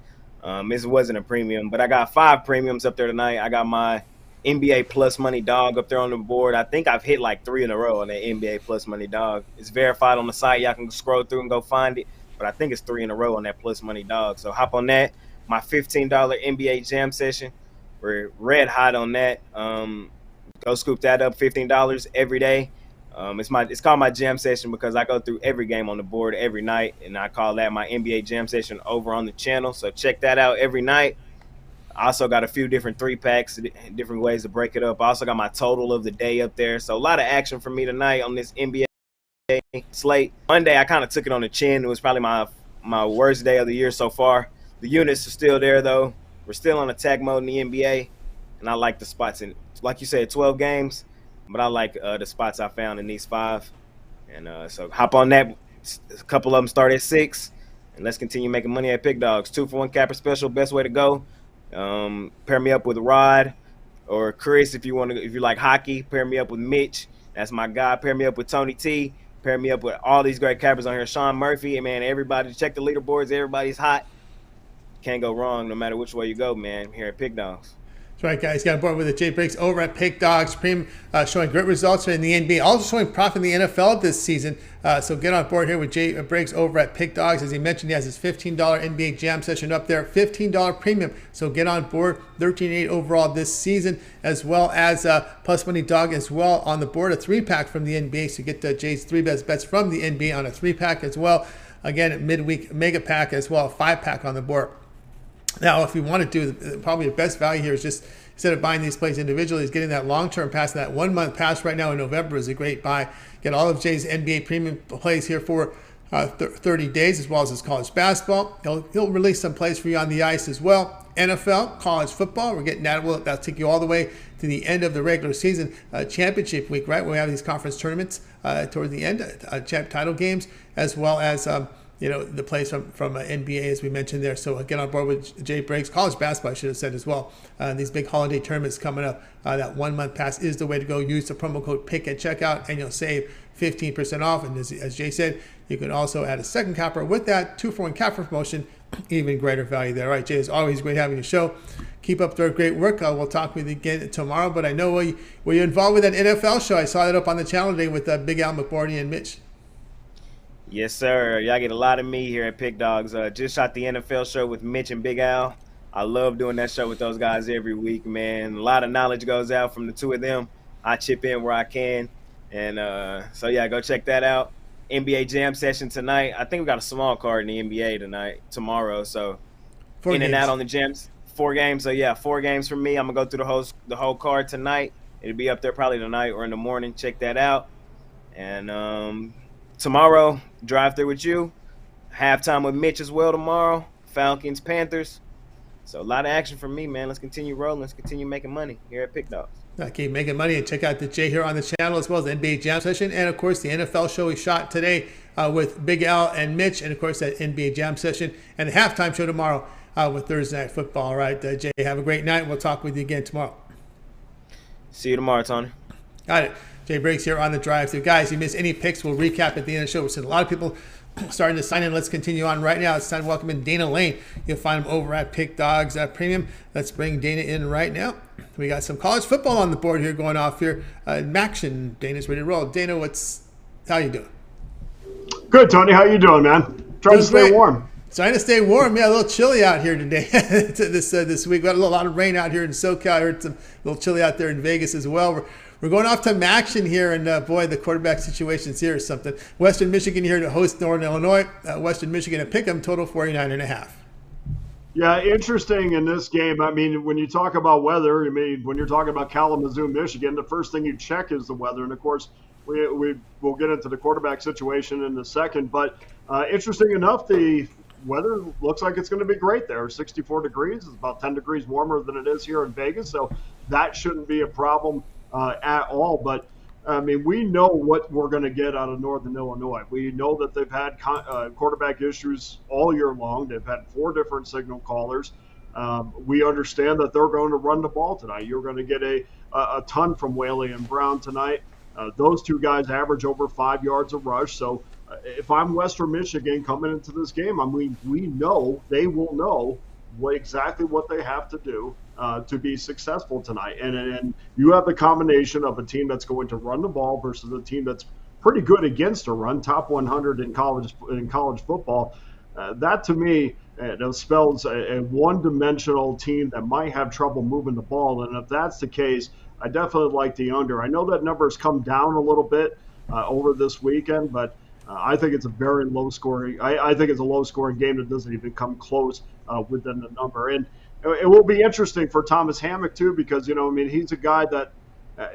This wasn't a premium, but I got 5 premiums up there tonight. I got my NBA plus money dog up there on the board. I think I've hit like 3 in a row on that NBA plus money dog. It's verified on the site. Y'all can scroll through and go find it. But I think it's 3 in a row on that plus money dog. So hop on that. My $15 NBA jam session. We're red hot on that. Go scoop that up. $15 every day. It's called my jam session because I go through every game on the board every night, and I call that my NBA jam session over on the channel. So check that out every night. I also got a few different 3-packs, different ways to break it up. I also got my total of the day up there. So a lot of action for me tonight on this NBA slate. Monday, I kind of took it on the chin. It was probably my my worst day of the year so far. The units are still there though. We're still on attack mode in the NBA, and I like the spots in, like you said, 12 games. But I like the spots I found in these 5, and so hop on that. A couple of them start at 6, and let's continue making money at Pick Dogs. 2-for-1 capper special, best way to go. Pair me up with Rod or Chris if you like hockey. Pair me up with Mitch. That's my guy. Pair me up with Tony T. Pair me up with all these great cappers on here. Sean Murphy, and man, everybody check the leaderboards. Everybody's hot. Can't go wrong no matter which way you go, man, here at Pick Dogs. That's right, guys. Got on board with the Jay Briggs over at Pick Dogs. Premium showing great results in the NBA, also showing profit in the NFL this season. So get on board here with Jay Briggs over at Pick Dogs. As he mentioned, he has his $15 NBA Jam session up there, $15 premium. So get on board, 13.8 overall this season, as well as Plus Money Dog as well on the board, a 3-pack from the NBA. So get Jay's 3 best bets from the NBA on a 3-pack as well. Again, midweek mega pack as well, a 5-pack on the board. Now, if you want to do, probably the best value here is just, instead of buying these plays individually, is getting that long-term pass. That 1-month pass right now in November is a great buy. Get all of Jay's NBA premium plays here for 30 days, as well as his college basketball. He'll release some plays for you on the ice as well. NFL, college football, we're getting that. That'll take you all the way to the end of the regular season, championship week, right? We have these conference tournaments toward the end, title games, as well as the plays from NBA, as we mentioned there. So get on board with Jay Briggs. College basketball, I should have said as well. These big holiday tournaments coming up. That 1-month pass is the way to go. Use the promo code PICK at checkout, and you'll save 15% off. And as Jay said, you can also add a second capper with that 2-for-1 capper promotion. Even greater value there. All right, Jay, it's always great having you show. Keep up the great work. We'll talk with you again tomorrow. But I know were you involved with that NFL show? I saw it up on the channel today with Big Al McBordy and Mitch. Yes, sir. Y'all get a lot of me here at Pick Dogs. Just shot the NFL show with Mitch and Big Al. I love doing that show with those guys every week, man. A lot of knowledge goes out from the two of them. I chip in where I can. And so, yeah, go check that out. NBA Jam session tonight. I think we got a small card in the NBA tomorrow. So, 4 games. And out on the Jams. 4 games. So, yeah, 4 games for me. I'm going to go through the whole card tonight. It'll be up there probably tonight or in the morning. Check that out. And tomorrow, drive through with you. Halftime with Mitch as well tomorrow. Falcons, Panthers. So a lot of action for me, man. Let's continue rolling. Let's continue making money here at Pick Dogs. Keep making money, and check out the Jay here on the channel, as well as the NBA Jam session, and of course the NFL show we shot today with Big Al and Mitch, and of course that NBA Jam session, and the halftime show tomorrow with Thursday Night Football. All right, Jay, have a great night. We'll talk with you again tomorrow. See you tomorrow, Tony. Got it. Jay Briggs here on the drive through. Guys, if you miss any picks, we'll recap at the end of the show. We've seen a lot of people starting to sign in. Let's continue on right now. It's time to welcome in Dana Lane. You'll find him over at Pick Dogs Premium. Let's bring Dana in right now. We got some college football on the board here going off here. Action. Dana's ready to roll. Dana, how you doing? Good, Tony. How you doing, man? Trying to stay warm. Trying to stay warm. Yeah, a little chilly out here today. this week. We got a lot of rain out here in SoCal. I heard a little chilly out there in Vegas as well. We're going off to action here, and boy, the quarterback situation's here is something. Western Michigan here to host Northern Illinois. Western Michigan at Pick'em, total 49.5. Yeah, interesting in this game. I mean, when you talk about weather, when you're talking about Kalamazoo, Michigan, the first thing you check is the weather. And, of course, we'll get into the quarterback situation in a second. But interesting enough, the weather looks like it's going to be great there. 64 degrees. It's about 10 degrees warmer than it is here in Vegas. So that shouldn't be a problem at all. But, I mean, we know what we're going to get out of Northern Illinois. We know that they've had quarterback issues all year long. They've had 4 different signal callers. We understand that they're going to run the ball tonight. You're going to get a ton from Whaley and Brown tonight. Those two guys average over 5 yards a rush. So if I'm Western Michigan coming into this game, I mean, we know they will know exactly what they have to do to be successful tonight. And you have the combination of a team that's going to run the ball versus a team that's pretty good against a run, top 100 in college football. That to me spells a one-dimensional team that might have trouble moving the ball. And if that's the case, I definitely like the under. I know that number's come down a little bit over this weekend, but I think it's a very low-scoring. I think it's a low-scoring game that doesn't even come close within the number. And it will be interesting for Thomas Hammock too, because he's a guy that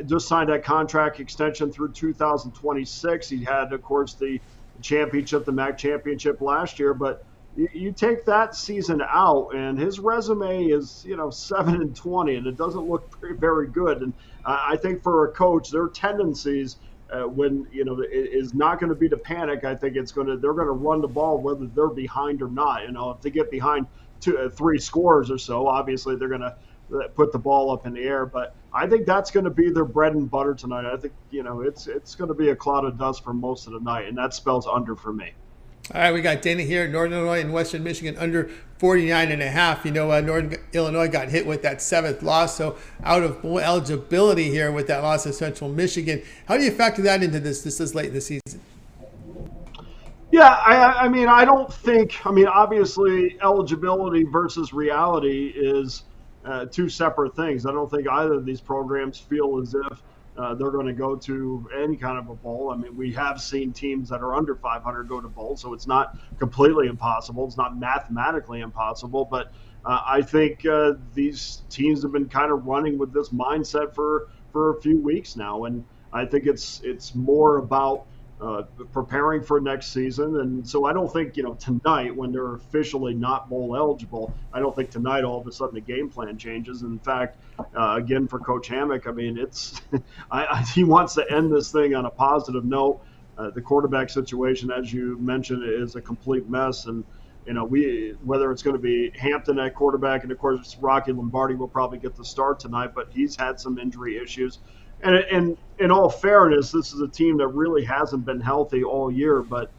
just signed that contract extension through 2026. He had, of course, the championship, the MAC championship last year, but you take that season out, and his resume is 7-20, and it doesn't look very good. And I think for a coach, their tendencies when it is not going to be to panic. I think they're going to run the ball whether they're behind or not. If they get behind 3 scores or so, obviously they're going to put the ball up in the air. But I think that's going to be their bread and butter tonight. I think it's going to be a cloud of dust for most of the night, and that spells under for me. All right, we got Dana here, Northern Illinois and Western Michigan under 49.5. Northern Illinois got hit with that 7th loss, so out of eligibility here with that loss of Central Michigan. How do you factor that into this late in the season? Yeah, I mean, I don't think, obviously eligibility versus reality is 2 separate things. I don't think either of these programs feel as if they're going to go to any kind of a bowl. I mean, we have seen teams that are under 500 go to bowl, so it's not completely impossible. It's not mathematically impossible, but I think these teams have been kind of running with this mindset for a few weeks now, and I think it's more about preparing for next season. And so I don't think, tonight when they're officially not bowl eligible, I don't think tonight all of a sudden the game plan changes. In fact, again, for Coach Hammock, I mean, he wants to end this thing on a positive note. The quarterback situation, as you mentioned, is a complete mess. And, whether it's going to be Hampton at quarterback, and of course, Rocky Lombardi will probably get the start tonight, but he's had some injury issues. And in all fairness, this is a team that really hasn't been healthy all year, but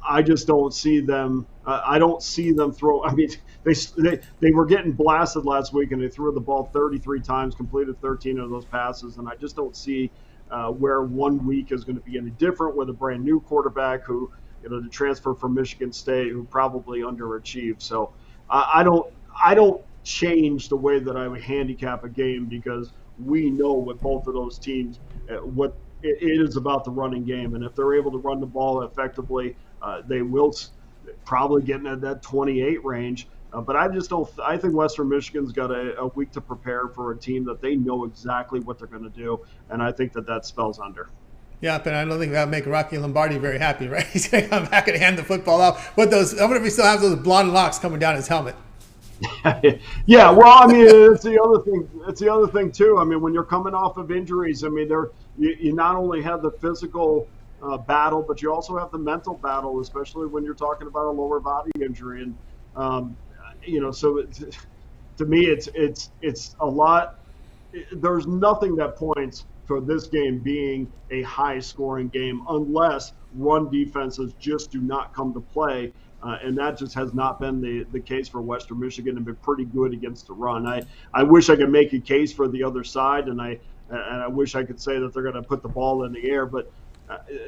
I just don't see them. I don't see them throw. I mean, they were getting blasted last week, and they threw the ball 33 times, completed 13 of those passes, and I just don't see where 1 week is going to be any different with a brand new quarterback who, the transfer from Michigan State, who probably underachieved. So I don't change the way that I would handicap a game, because we know with both of those teams what it is about the running game, and if they're able to run the ball effectively, they will probably get in that 28 range. But I just don't. I think Western Michigan's got a week to prepare for a team that they know exactly what they're going to do, and I think that spells under. Yeah, but I don't think that'll make Rocky Lombardi very happy, right? He's going to come back and hand the football off. I wonder if he still has those blonde locks coming down his helmet. Yeah, well, I mean, it's the other thing. It's the other thing too. I mean, when you're coming off of injuries, I mean, you not only have the physical battle, but you also have the mental battle, especially when you're talking about a lower body injury. And so to me, it's a lot. There's nothing that points for this game being a high-scoring game unless run defenses just do not come to play. And that just has not been the case for Western Michigan, and been pretty good against the run. I wish I could make a case for the other side, and I wish I could say that they're going to put the ball in the air, but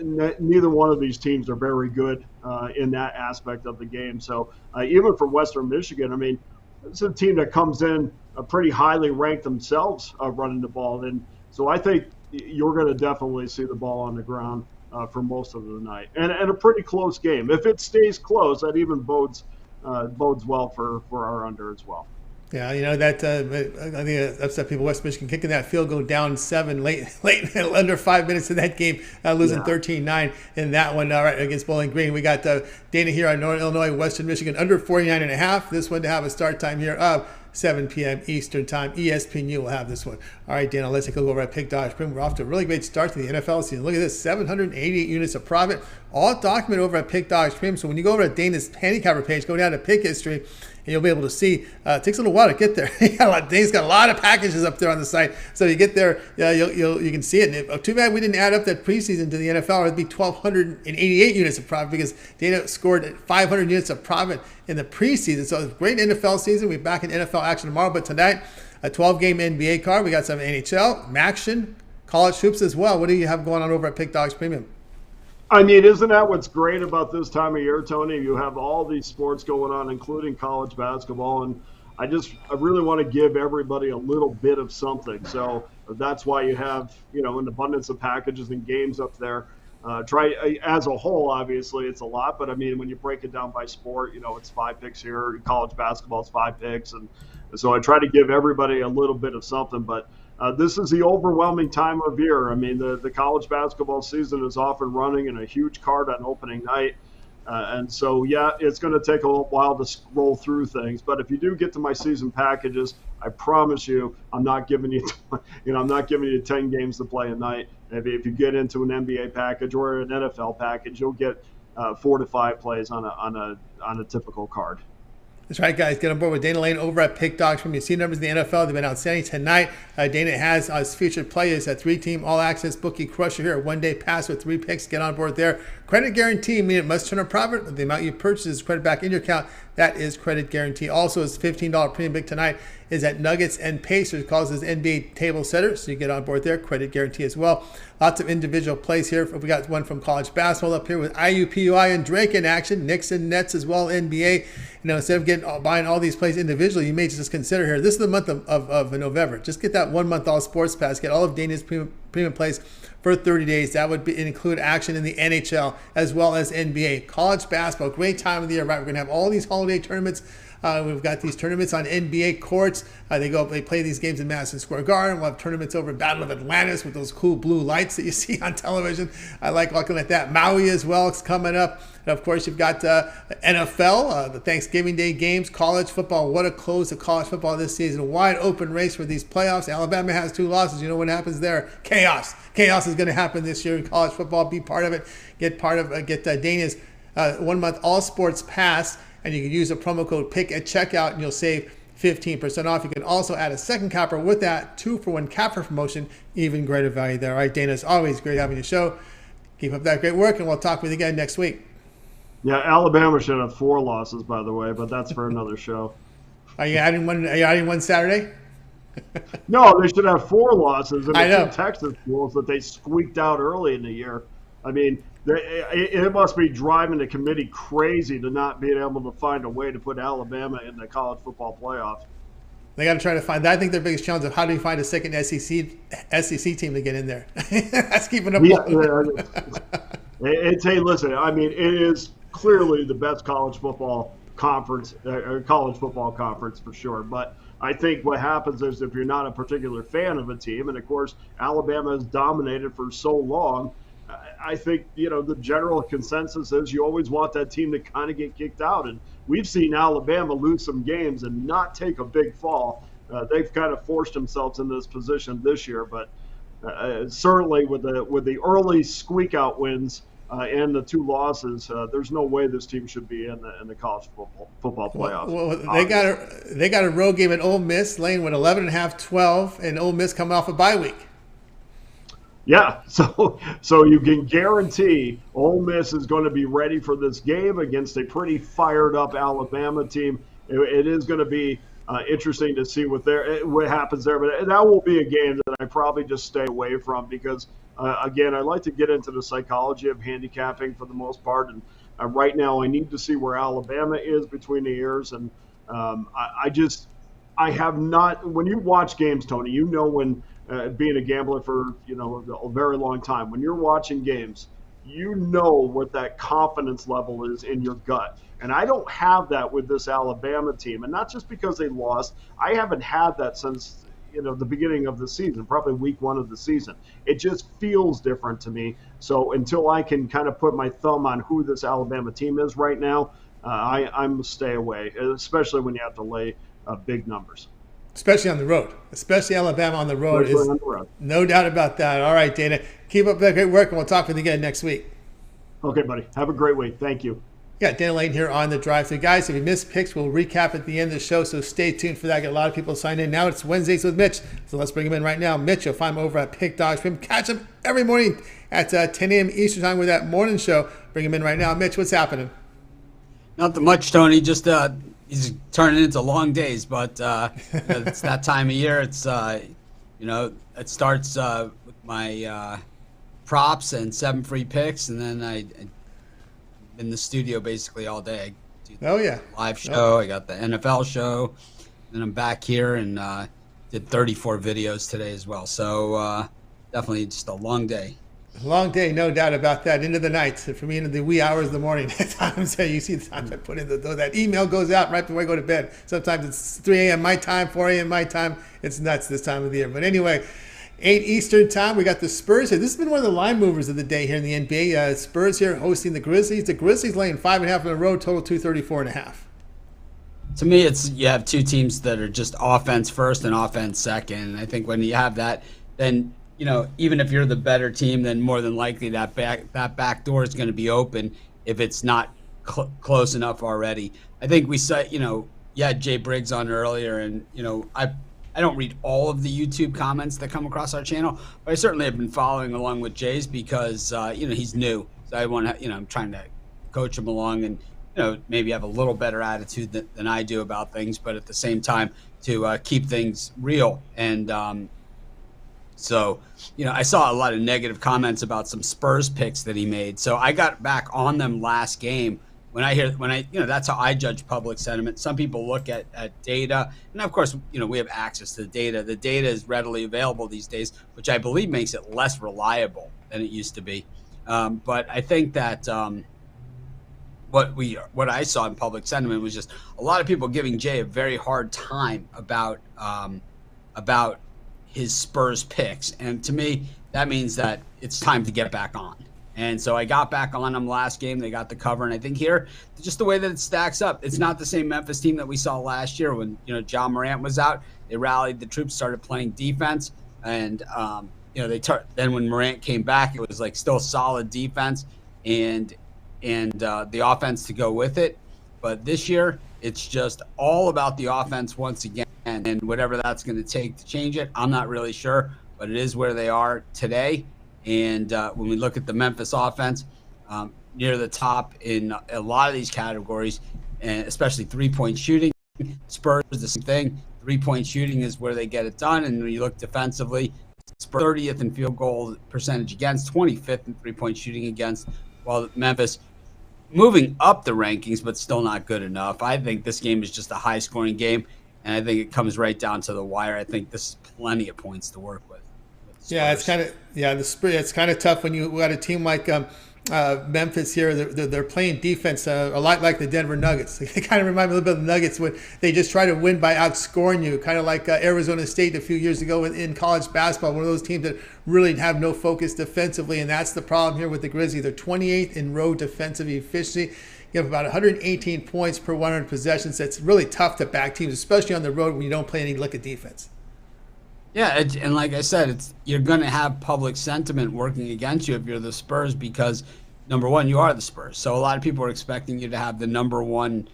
neither one of these teams are very good in that aspect of the game. So even for Western Michigan, I mean, it's a team that comes in pretty highly ranked themselves running the ball. And so I think you're going to definitely see the ball on the ground for most of the night, and a pretty close game. If it stays close, that even bodes well for our under as well. Yeah, that I think upset people. West Michigan kicking that field goal down 7 late under 5 minutes in that game, losing 13-9 in that one right against Bowling Green. We got Dana here on Northern Illinois, Western Michigan under 49.5. This one to have a start time here of 7 p.m. Eastern Time. ESPNU will have this one. All right, Dana, let's take a look over at Pick Dodge Prim. We're off to a really great start to the NFL season. Look at this, 788 units of profit, all documented over at Pick Dodge Prim. So when you go over to Dana's handicapper page, go down to pick history, and you'll be able to see. It takes a little while to get there. Dana's got a lot of packages up there on the site. So you get there, you can see it. And too bad we didn't add up that preseason to the NFL. It'd be 1,288 units of profit, because Dana scored 500 units of profit in the preseason. So it's a great NFL season. We're back in NFL action tomorrow. But tonight, a 12-game NBA card. We got some NHL, action, college hoops as well. What do you have going on over at Pick Dogs Premium? I mean, isn't that what's great about this time of year, Tony? You have all these sports going on, including college basketball, and I really want to give everybody a little bit of something. So that's why you have, an abundance of packages and games up there. Try as a whole, obviously it's a lot, but I mean, when you break it down by sport, it's 5 picks here. College basketball is 5 picks, and so I try to give everybody a little bit of something. But this is the overwhelming time of year. I mean, the college basketball season is off and running, and a huge card on opening night. And so, yeah, it's going to take a little while to scroll through things. But if you do get to my season packages, I promise you, I'm not giving you, I'm not giving you 10 games to play a night. If you get into an NBA package or an NFL package, you'll get 4 to 5 plays on a typical card. That's right, guys. Get on board with Dana Lane over at Pick Dogs. From your seed numbers in the NFL, they've been outstanding tonight. Dana has as featured players a 3-team all-access bookie crusher here. A one-day pass with 3 picks. Get on board there. Credit guarantee, meaning it must turn a profit. The amount you purchase is credit back in your account. That is credit guarantee. Also, his $15 premium pick tonight is at Nuggets and Pacers. Calls his NBA table setter, so you get on board there. Credit guarantee as well. Lots of individual plays here. We got one from college basketball up here with IUPUI and Drake in action. Knicks and Nets as well, NBA. Instead of buying all these plays individually, you may just consider here. This is the month of November. Just get that 1 month all sports pass. Get all of Dana's premium plays for 30 days. That would include action in the NHL as well as NBA. College basketball, great time of the year, right? We're going to have all these holiday tournaments. We've got these tournaments on NBA courts. They play these games in Madison Square Garden. We'll have tournaments over Battle of Atlantis with those cool blue lights that you see on television. I like looking at that. Maui as well is coming up. And of course, you've got NFL, the Thanksgiving Day games, college football. What a close to college football this season. A wide open race for these playoffs. Alabama has 2 losses. You know what happens there? Chaos. Chaos is going to happen this year in college football. Be part of it. Get Dana's 1 month all sports pass. And you can use the promo code PICK at checkout, and you'll save 15% off. You can also add a second capper with that 2-for-1 capper promotion. Even greater value there. All right, Dana, it's always great having you show. Keep up that great work, and we'll talk with you again next week. Yeah, Alabama should have 4 losses, by the way, but that's for another show. Are you adding one Saturday? No, they should have 4 losses. And I know. 2 Texas schools that they squeaked out early in the year. I mean, it must be driving the committee crazy to not being able to find a way to put Alabama in the college football playoff. They got to try to find that. I think their biggest challenge is how do you find a second SEC team to get in there? That's keeping up. Hey, listen, I mean, it is clearly the best college football conference for sure. But I think what happens is if you're not a particular fan of a team, and of course Alabama has dominated for so long, I think, the general consensus is you always want that team to kind of get kicked out. And we've seen Alabama lose some games and not take a big fall. They've kind of forced themselves in this position this year. But certainly with the early squeak out wins and the 2 losses, there's no way this team should be in the college football playoffs. Well, they got a road game at Ole Miss, laying with 11.5-12, and Ole Miss coming off a bye week. Yeah, so you can guarantee Ole Miss is going to be ready for this game against a pretty fired up Alabama team. It is going to be interesting to see what happens there, but that will be a game that I probably just stay away from because, again, I like to get into the psychology of handicapping for the most part, and right now I need to see where Alabama is between the ears, and I have not. When you watch games, Tony, when. Being a gambler for a very long time, when you're watching games, what that confidence level is in your gut. And I don't have that with this Alabama team, and not just because they lost. I haven't had that since the beginning of the season, probably week 1 of the season. It just feels different to me. So until I can kind of put my thumb on who this Alabama team is right now, I'm stay away, especially when you have to lay big numbers. Especially on the road. Especially Alabama on the road. No doubt about that. All right, Dana. Keep up that great work, and we'll talk with you again next week. Okay, buddy. Have a great week. Thank you. Yeah, Dana Lane here on the drive-thru. Guys, if you missed picks, we'll recap at the end of the show, so stay tuned for that. Got a lot of people signed in. Now it's Wednesdays with Mitch, so let's bring him in right now. Mitch, you'll find him over at Pick Dogs. Catch him every morning at 10 a.m. Eastern Time with that morning show. Bring him in right now. Mitch, what's happening? Nothing much, Tony. Just he's turning into long days, but it's that time of year. It's it starts with my props and 7 free picks, and then I in the studio basically all day. I do the live show. I got the NFL show, then I'm back here and did 34 videos today as well. So definitely just a long day. Long day, no doubt about that. Into the night, for me, into the wee hours of the morning. At times, you see the times I put in that email goes out right before I go to bed. Sometimes it's 3 a.m. my time, 4 a.m. my time. It's nuts this time of the year. But anyway, 8 Eastern time. We got the Spurs here. This has been one of the line movers of the day here in the NBA. Spurs here hosting the Grizzlies. The Grizzlies laying 5.5 in a row, total 234.5. To me, it's you have two teams that are just offense first and offense second. And I think when you have that, then even if you're the better team, then more than likely that back door is going to be open if it's not close enough already. I think we saw, you had Jay Briggs on earlier, and I don't read all of the YouTube comments that come across our channel, but I certainly have been following along with Jay's because he's new, so I want to I'm trying to coach him along and maybe have a little better attitude than I do about things, but at the same time to keep things real. And so I saw a lot of negative comments about some Spurs picks that he made, so I got back on them last game. When I that's how I judge public sentiment. Some people look at data, and of course, we have access to the data. The data is readily available these days, which I believe makes it less reliable than it used to be. But I think that what I saw in public sentiment was just a lot of people giving Jay a very hard time about his Spurs picks, and to me, that means that it's time to get back on. And so I got back on them last game. They got the cover. And I think here, just the way that it stacks up, it's not the same Memphis team that we saw last year when, John Morant was out. They rallied the troops, started playing defense. And, then when Morant came back, it was like still solid defense and the offense to go with it. But this year, it's just all about the offense once again. And whatever that's going to take to change it, I'm not really sure. But it is where they are today. And when we look at the Memphis offense, near the top in a lot of these categories, and especially three-point shooting, Spurs the same thing. Three-point shooting is where they get it done. And when you look defensively, Spurs 30th in field goal percentage against, 25th in three-point shooting against, while Memphis moving up the rankings, but still not good enough. I think this game is just a high-scoring game, and I think it comes right down to the wire. I think this is plenty of points to work with. Yeah, it's kind of tough when you got a team like Memphis here. They're playing defense a lot like the Denver Nuggets. They kind of remind me a little bit of the Nuggets when they just try to win by outscoring you, kind of like Arizona State a few years ago in college basketball, one of those teams that really have no focus defensively, and that's the problem here with the Grizzlies. They're 28th in road defensive efficiency. You have about 118 points per 100 possessions. That's really tough to back teams, especially on the road when you don't play any lick of defense. Yeah, and like I said, you're going to have public sentiment working against you if you're the Spurs because, number one, you are the Spurs. So a lot of people are expecting you to have the number one,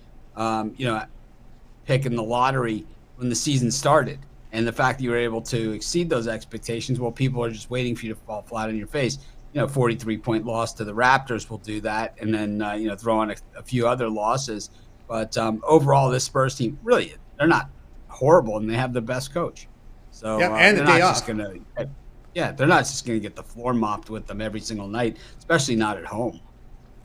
pick in the lottery when the season started. And the fact that you were able to exceed those expectations, well, people are just waiting for you to fall flat on your face. 43-point loss to the Raptors will do that, and then throw on a few other losses. But overall, this Spurs team really they're not horrible, and they have the best coach. So and the day off. They're not just gonna get the floor mopped with them every single night, especially not at home.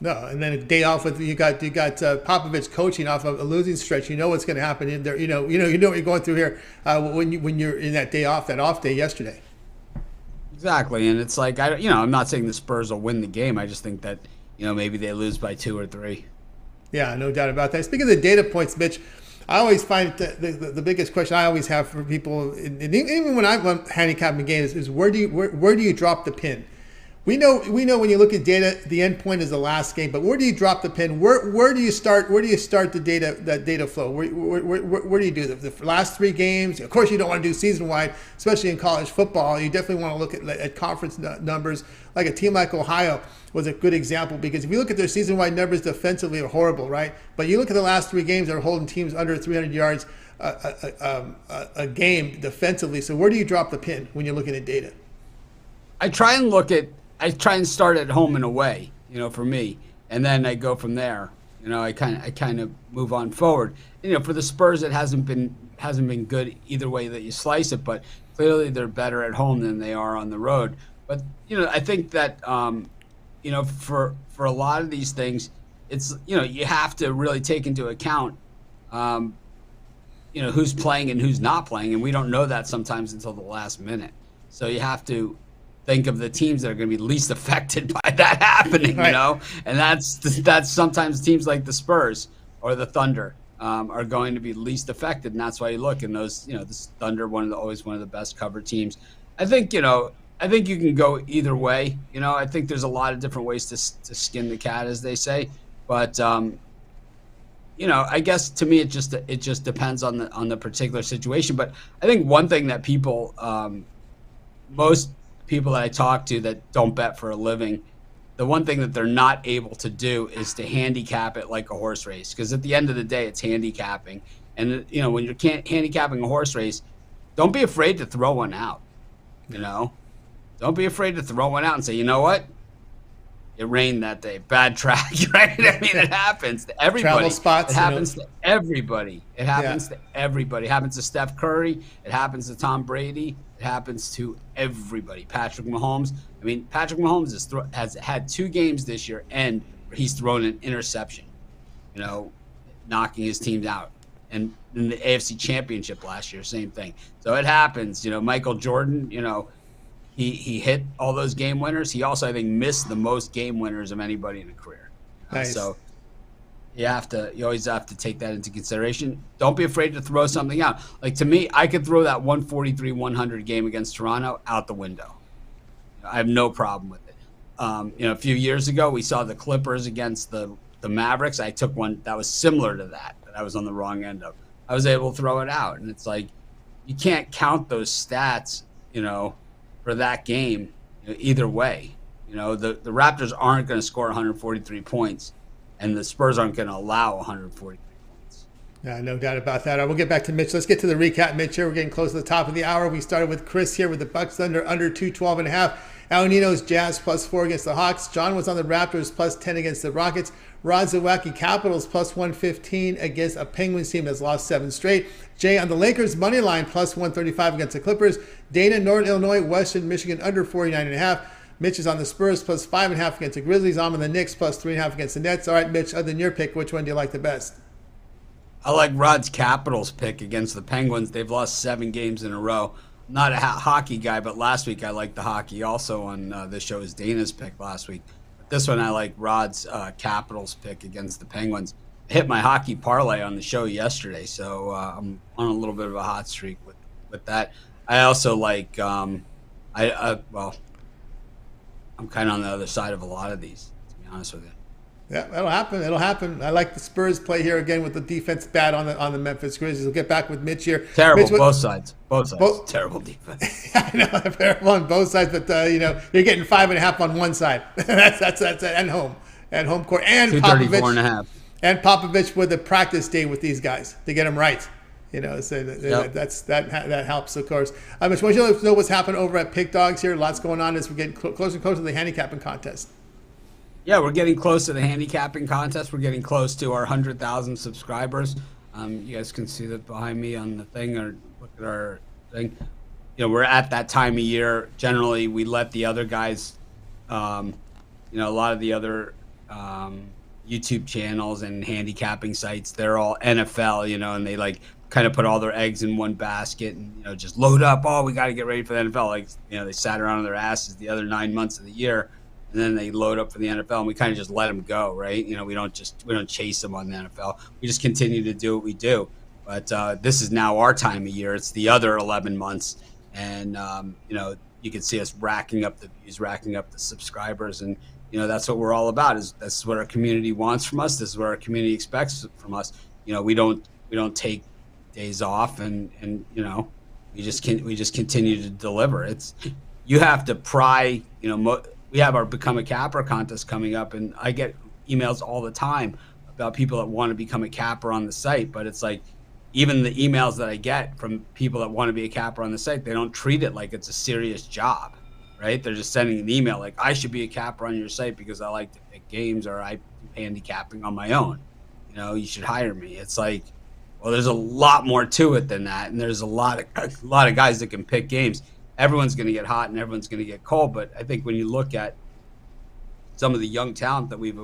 No, and then a day off with you got Popovich coaching off of a losing stretch. You know what's going to happen in there. You know what you're going through here when you're in that day off, that off day yesterday. Exactly, and it's like I'm not saying the Spurs will win the game. I just think that maybe they lose by 2 or 3. Yeah, no doubt about that. Speaking of the data points, Mitch, I always find the biggest question I always have for people, and even when I'm handicapping games, is where do you drop the pin? We know when you look at data, the end point is the last game, but where do you drop the pin? Where do you start? Where do you start the data flow? Where do you do the last 3 games? Of course, you don't want to do season wide, especially in college football. You definitely want to look at conference numbers. Like a team like Ohio was a good example because if you look at their season wide numbers defensively, are horrible, right? But you look at the last 3 games, they're holding teams under 300 yards a game defensively. So where do you drop the pin when you're looking at data? I try and start at home and away, for me, and then I go from there. I kind of move on forward. For the Spurs, it hasn't been good either way that you slice it, but clearly they're better at home than they are on the road. But I think that for a lot of these things, it's you have to really take into account who's playing and who's not playing, and we don't know that sometimes until the last minute. So you have to think of the teams that are going to be least affected by that happening, right. And that's sometimes teams like the Spurs or the Thunder are going to be least affected, and that's why you look. And those, this Thunder, always one of the best cover teams. I think I think you can go either way. I think there's a lot of different ways to skin the cat, as they say. But I guess to me it just depends on the particular situation. But I think one thing that people, most people that I talk to that don't bet for a living, the one thing that they're not able to do is to handicap it like a horse race. Because at the end of the day, it's handicapping. And when you're handicapping a horse race, don't be afraid to throw one out. Don't be afraid to throw one out and say, you know what? It rained that day. Bad track, right? I mean, it happens to everybody. Travel spots. It happens to everybody. It happens to everybody. It happens to Steph Curry. It happens to Tom Brady. It happens to everybody. Patrick Mahomes. I mean, Patrick Mahomes has had 2 games this year and he's thrown an interception, knocking his teams out. And in the AFC Championship last year, same thing. So it happens. Michael Jordan, he hit all those game winners. He also, I think, missed the most game winners of anybody in a career. Nice. So you always have to take that into consideration. Don't be afraid to throw something out. Like, to me, I could throw that 143-100 game against Toronto out the window. I have no problem with it. A few years ago, we saw the Clippers against the Mavericks. I took one that was similar to that I was on the wrong end of. I was able to throw it out. And it's like, you can't count those stats, for that game either way. The Raptors aren't going to score 143 points, and the Spurs aren't going to allow 143 points. Yeah, no doubt about that. All right, we'll get back to Mitch. Let's get to the recap, Mitch. Here we're getting close to the top of the hour. We started with Chris here with the Bucks under 212.5. Ninos Jazz +4 against the Hawks. John was on the Raptors +10 against the Rockets. Rod Zawacky Capitals +115 against a Penguins team that's lost 7 straight. Jay on the Lakers money line +135 against the Clippers. Dana, Northern Illinois, Western Michigan under 49.5. Mitch is on the Spurs +5.5 against the Grizzlies. I'm on the Knicks +3.5 against the Nets. All right, Mitch, other than your pick, which one do you like the best? I like Rod's Capitals pick against the Penguins. They've lost 7 games in a row. I'm not a hockey guy, but last week I liked the hockey also on this show is Dana's pick last week. But this one I like Rod's Capitals pick against the Penguins. I hit my hockey parlay on the show yesterday, so I'm on a little bit of a hot streak with that. I also like I'm kind of on the other side of a lot of these, to be honest with you. Yeah, that'll happen. It'll happen. I like the Spurs play here again with the defense bad on the Memphis Grizzlies. We'll get back with Mitch here. Terrible, Mitch, both sides. Terrible defense. I know, terrible on both sides, but you're getting 5.5 on one side. that's and home court, and 234.5. And Popovich with a practice day with these guys to get them right. So that helps, of course. Mitch, why don't you let us know what's happened over at Pick Dogs here? Lots going on as we're getting closer and closer to the handicapping contest. Yeah, we're getting close to the handicapping contest. We're getting close to our 100,000 subscribers. You guys can see that behind me on the thing, or look at our thing. We're at that time of year. Generally, we let the other guys, a lot of the other YouTube channels and handicapping sites, they're all NFL, and they kind of put all their eggs in one basket and, just load up. Oh, we got to get ready for the NFL. They sat around on their asses the other 9 months of the year. And then they load up for the NFL, and we kind of just let them go, right? We don't chase them on the NFL. We just continue to do what we do. But this is now our time of year. It's the other 11 months, and you can see us racking up the views, racking up the subscribers, and that's what we're all about. That's what our community wants from us. This is what our community expects from us. We don't take days off, and we just continue to deliver. You have to pry, we have our Become a Capper contest coming up, and I get emails all the time about people that want to become a capper on the site. But it's like, even the emails that I get from people that want to be a capper on the site, they don't treat it like it's a serious job, right? They're just sending an email like, I should be a capper on your site because I like to pick games, or I do handicapping on my own. You should hire me. It's like, well, there's a lot more to it than that, and there's a lot of guys that can pick games. Everyone's going to get hot and everyone's going to get cold. But I think when you look at some of the young talent that we've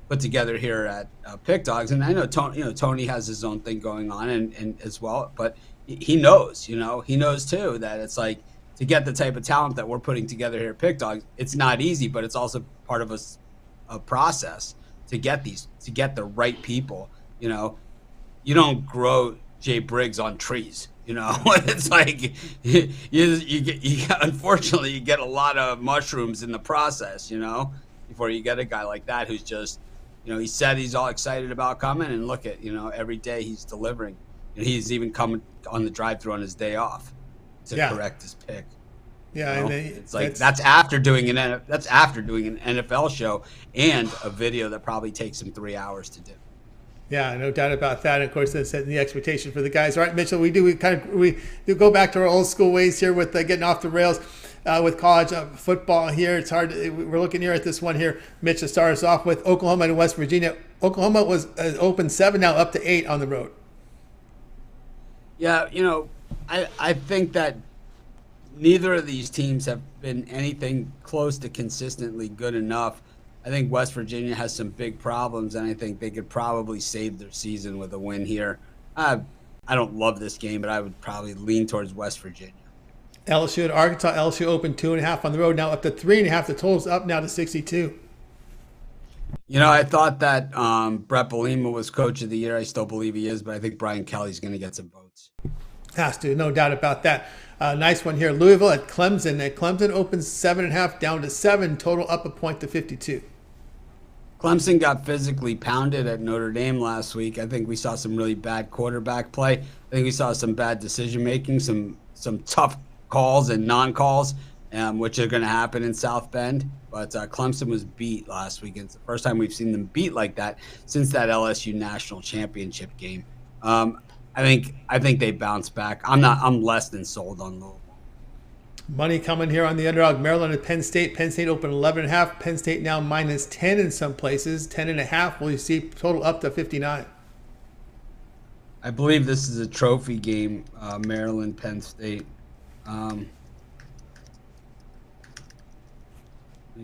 put together here at Pick Dogs, and I know Tony has his own thing going on and as well, but he knows, he knows too that it's like, to get the type of talent that we're putting together here at Pick Dogs, it's not easy, but it's also part of a process to get the right people. You don't grow Jay Briggs on trees, You know, it's like unfortunately you get a lot of mushrooms in the process, you know, before you get a guy like that who's just, you know, he said he's all excited about coming, and look at, you know, every day he's delivering. And he's even coming on the drive-through on his day off to correct his pick. Yeah, you know? and It's like that's after doing an NFL show and a video that probably takes him 3 hours to do. Yeah, no doubt about that. And of course, that's setting the expectation for the guys. All right, Mitchell, we do go back to our old school ways here with getting off the rails with college football here. It's hard. We're looking here at this one here. Mitch, to start us off with Oklahoma and West Virginia. Oklahoma was open 7, now up to 8 on the road. Yeah, you know, I think that neither of these teams have been anything close to consistently good enough. I think West Virginia has some big problems, and I think they could probably save their season with a win here. I don't love this game, but I would probably lean towards West Virginia. LSU at Arkansas. LSU opened 2.5 on the road, now up to 3.5. The total's up now to 62. You know, I thought that Brett Bielema was coach of the year. I still believe he is, but I think Brian Kelly's going to get some votes. Has to, no doubt about that. Nice one here. Louisville at Clemson. Clemson opens 7.5 down to 7. Total up a point to 52. Clemson got physically pounded at Notre Dame last week. I think we saw some really bad quarterback play. I think we saw some bad decision making, some tough calls and non-calls, which are going to happen in South Bend. But Clemson was beat last week. It's the first time we've seen them beat like that since that LSU national championship game. I think they bounce back. I'm less than sold on Louisville. Money coming here on the underdog. Maryland at Penn State. Penn State opened 11.5. Penn State now minus 10 in some places. 10.5. Will you see total up to 59? I believe this is a trophy game. Maryland, Penn State. Let's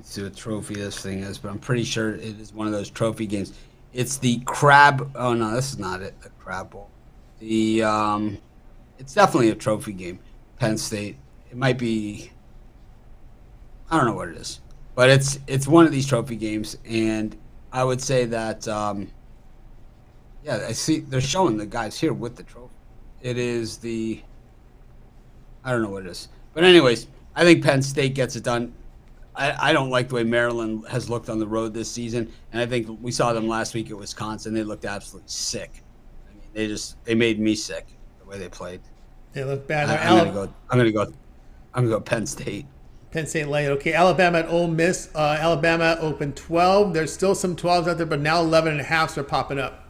see what trophy this thing is, but I'm pretty sure it is one of those trophy games. It's the Crab. Oh no, this is not it. The Crab Bowl. It's definitely a trophy game. Penn State. It might be. I don't know what it is, but it's one of these trophy games, and I would say that. I see they're showing the guys here with the trophy. It is the. I don't know what it is, but anyways, I think Penn State gets it done. I don't like the way Maryland has looked on the road this season, and I think we saw them last week at Wisconsin. They looked absolutely sick. I mean, they made me sick the way they played. They look bad. I'm gonna go Penn State. Penn State late. Okay, Alabama at Ole Miss. Alabama opened 12. There's still some 12s out there, but now 11.5s are popping up.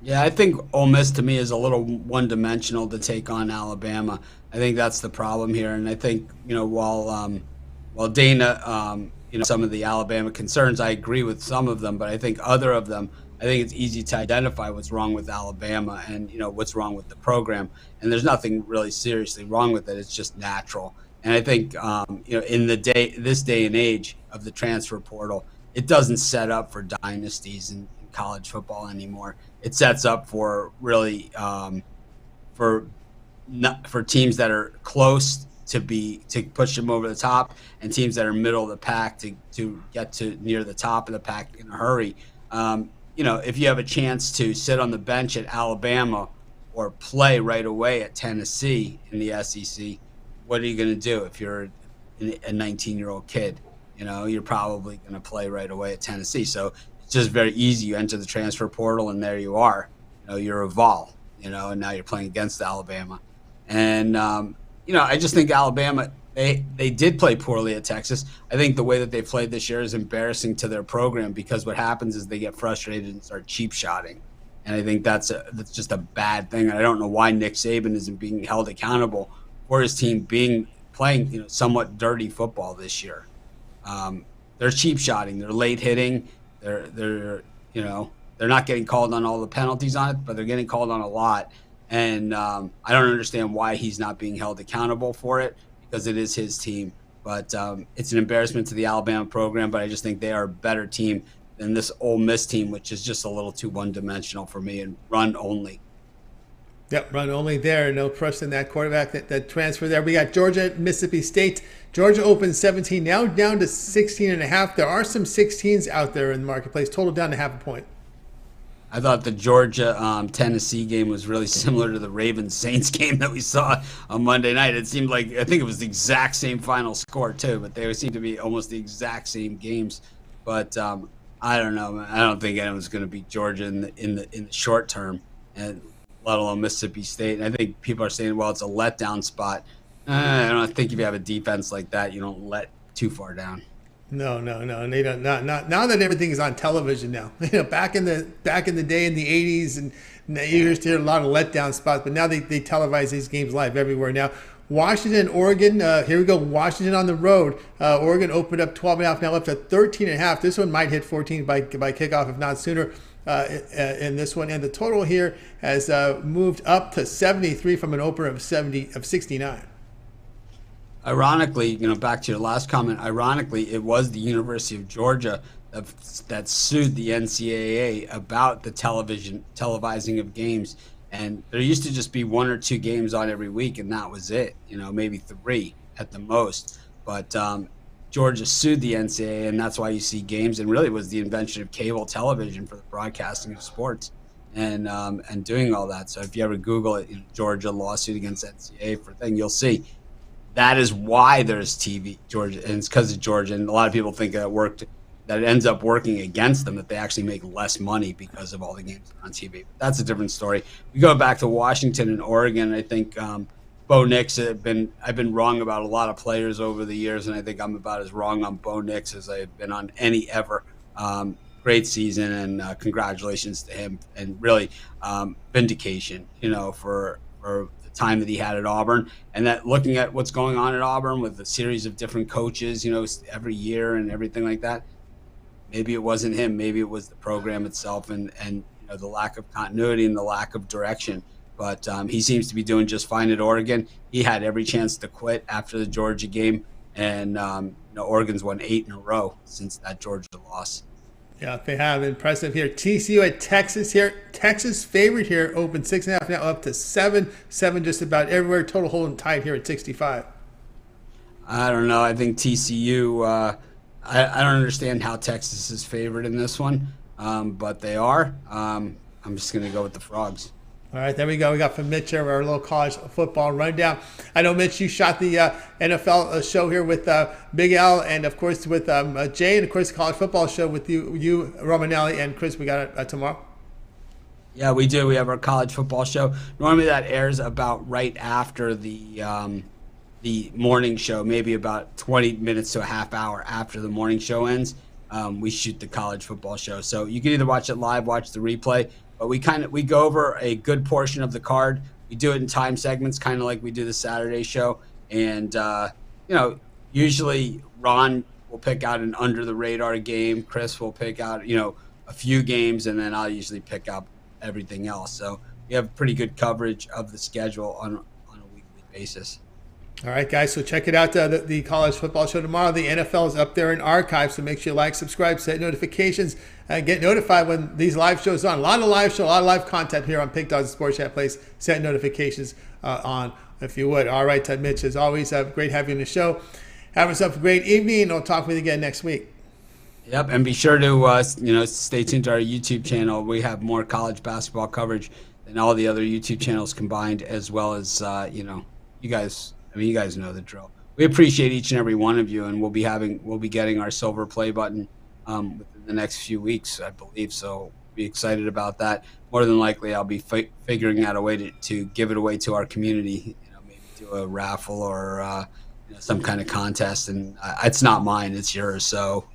Yeah, I think Ole Miss to me is a little one-dimensional to take on Alabama. I think that's the problem here, and I think while Dana, some of the Alabama concerns, I agree with some of them, but I think other of them, I think it's easy to identify what's wrong with Alabama and, what's wrong with the program. And there's nothing really seriously wrong with it. It's just natural. And I think, in this day and age of the transfer portal, it doesn't set up for dynasties in college football anymore. It sets up for really for teams that are close to push them over the top, and teams that are middle of the pack to get to near the top of the pack in a hurry. If you have a chance to sit on the bench at Alabama or play right away at Tennessee in the SEC, what are you going to do if you're a 19-year-old kid? You're probably going to play right away at Tennessee. So it's just very easy. You enter the transfer portal, and there you are. You're a Vol, and now you're playing against Alabama. And I just think Alabama, they did play poorly at Texas. I think the way that they played this year is embarrassing to their program, because what happens is they get frustrated and start cheap shotting. And I think that's just a bad thing. I don't know why Nick Saban isn't being held accountable for his team playing somewhat dirty football this year. They're cheap shotting. They're late hitting. They're not getting called on all the penalties on it, but they're getting called on a lot. And I don't understand why he's not being held accountable for it, because it is his team. But it's an embarrassment to the Alabama program, but I just think they are a better team than this Ole Miss team, which is just a little too one-dimensional for me and run only. Yep, run only there. No trust in that quarterback that transfer there. We got Georgia, Mississippi State. Georgia opened 17, now down to 16.5. There are some 16s out there in the marketplace. Total down to half a point. I thought the Georgia Tennessee game was really similar to the Ravens Saints game that we saw on Monday night. It seemed like, I think it was the exact same final score too, but they seemed to be almost the exact same games. But I don't know, man. I don't think anyone's going to beat Georgia in the short term, and let alone Mississippi State. And I think people are saying, well, it's a letdown spot. I don't think if you have a defense like that, you don't let too far down. No, and they don't. Not now that everything is on television now. Back in the day in the '80s, and you used to hear a lot of letdown spots, but now they televise these games live everywhere now. Washington, Oregon. Here we go. Washington on the road. Oregon opened up 12.5, now up to 13.5. This one might hit 14 by kickoff, if not sooner. In this one, and the total here has moved up to 73 from an opener of 69. Ironically, back to your last comment, ironically, it was the University of Georgia that sued the NCAA about the televising of games. And there used to just be 1 or 2 games on every week, and that was it, maybe 3 at the most. But Georgia sued the NCAA, and that's why you see games. And really, it was the invention of cable television for the broadcasting of sports and doing all that. So if you ever Google it, Georgia lawsuit against NCAA for thing, you'll see. That is why there's TV, Georgia, and it's because of Georgia. And a lot of people think that it ends up working against them, that they actually make less money because of all the games on TV. But that's a different story. We go back to Washington and Oregon. I think Bo Nix, I've been wrong about a lot of players over the years, and I think I'm about as wrong on Bo Nix as I've been on any ever. Great season, and congratulations to him, and really vindication, for the time that he had at Auburn, and that looking at what's going on at Auburn with a series of different coaches, every year and everything like that. Maybe it wasn't him. Maybe it was the program itself and the lack of continuity and the lack of direction. But he seems to be doing just fine at Oregon. He had every chance to quit after the Georgia game, and Oregon's won 8 in a row since that Georgia loss. Yeah, they have. Impressive here. TCU at Texas here. Texas favorite here. Open 6.5 now up to 7. 7 just about everywhere. Total holding tight here at 65. I don't know. I think TCU. I don't understand how Texas is favored in this one, but they are. I'm just going to go with the Frogs. All right, there we go. We got from Mitch here, our little college football rundown. I know, Mitch, you shot the NFL show here with Big L, and of course with Jay, and of course the college football show with you, Romanelli, and Chris. We got it tomorrow. Yeah, we do. We have our college football show. Normally that airs about right after the morning show, maybe about 20 minutes to a half hour after the morning show ends. We shoot the college football show, so you can either watch it live, watch the replay. But we go over a good portion of the card. We do it in time segments, kind of like we do the Saturday show. And, usually Ron will pick out an under the radar game. Chris will pick out, a few games, and then I'll usually pick up everything else. So we have pretty good coverage of the schedule on a weekly basis. All right, guys, so check it out, the college football show tomorrow. The NFL is up there in archives, so make sure you like, subscribe, set notifications, and get notified when these live shows are on. A lot of live show, a lot of live content here on Pig Dogs Sports Chat Place. Set notifications on, if you would. All right, Mitch, as always, great having you on the show. Have yourself a great evening, and I'll talk with you again next week. Yep, and be sure to stay tuned to our YouTube channel. We have more college basketball coverage than all the other YouTube channels combined, as well as you guys. You guys know the drill. We appreciate each and every one of you, and we'll be getting our silver play button within the next few weeks, I believe. So be excited about that. More than likely, I'll be figuring out a way to give it away to our community. Maybe do a raffle or some kind of contest. And it's not mine; it's yours. So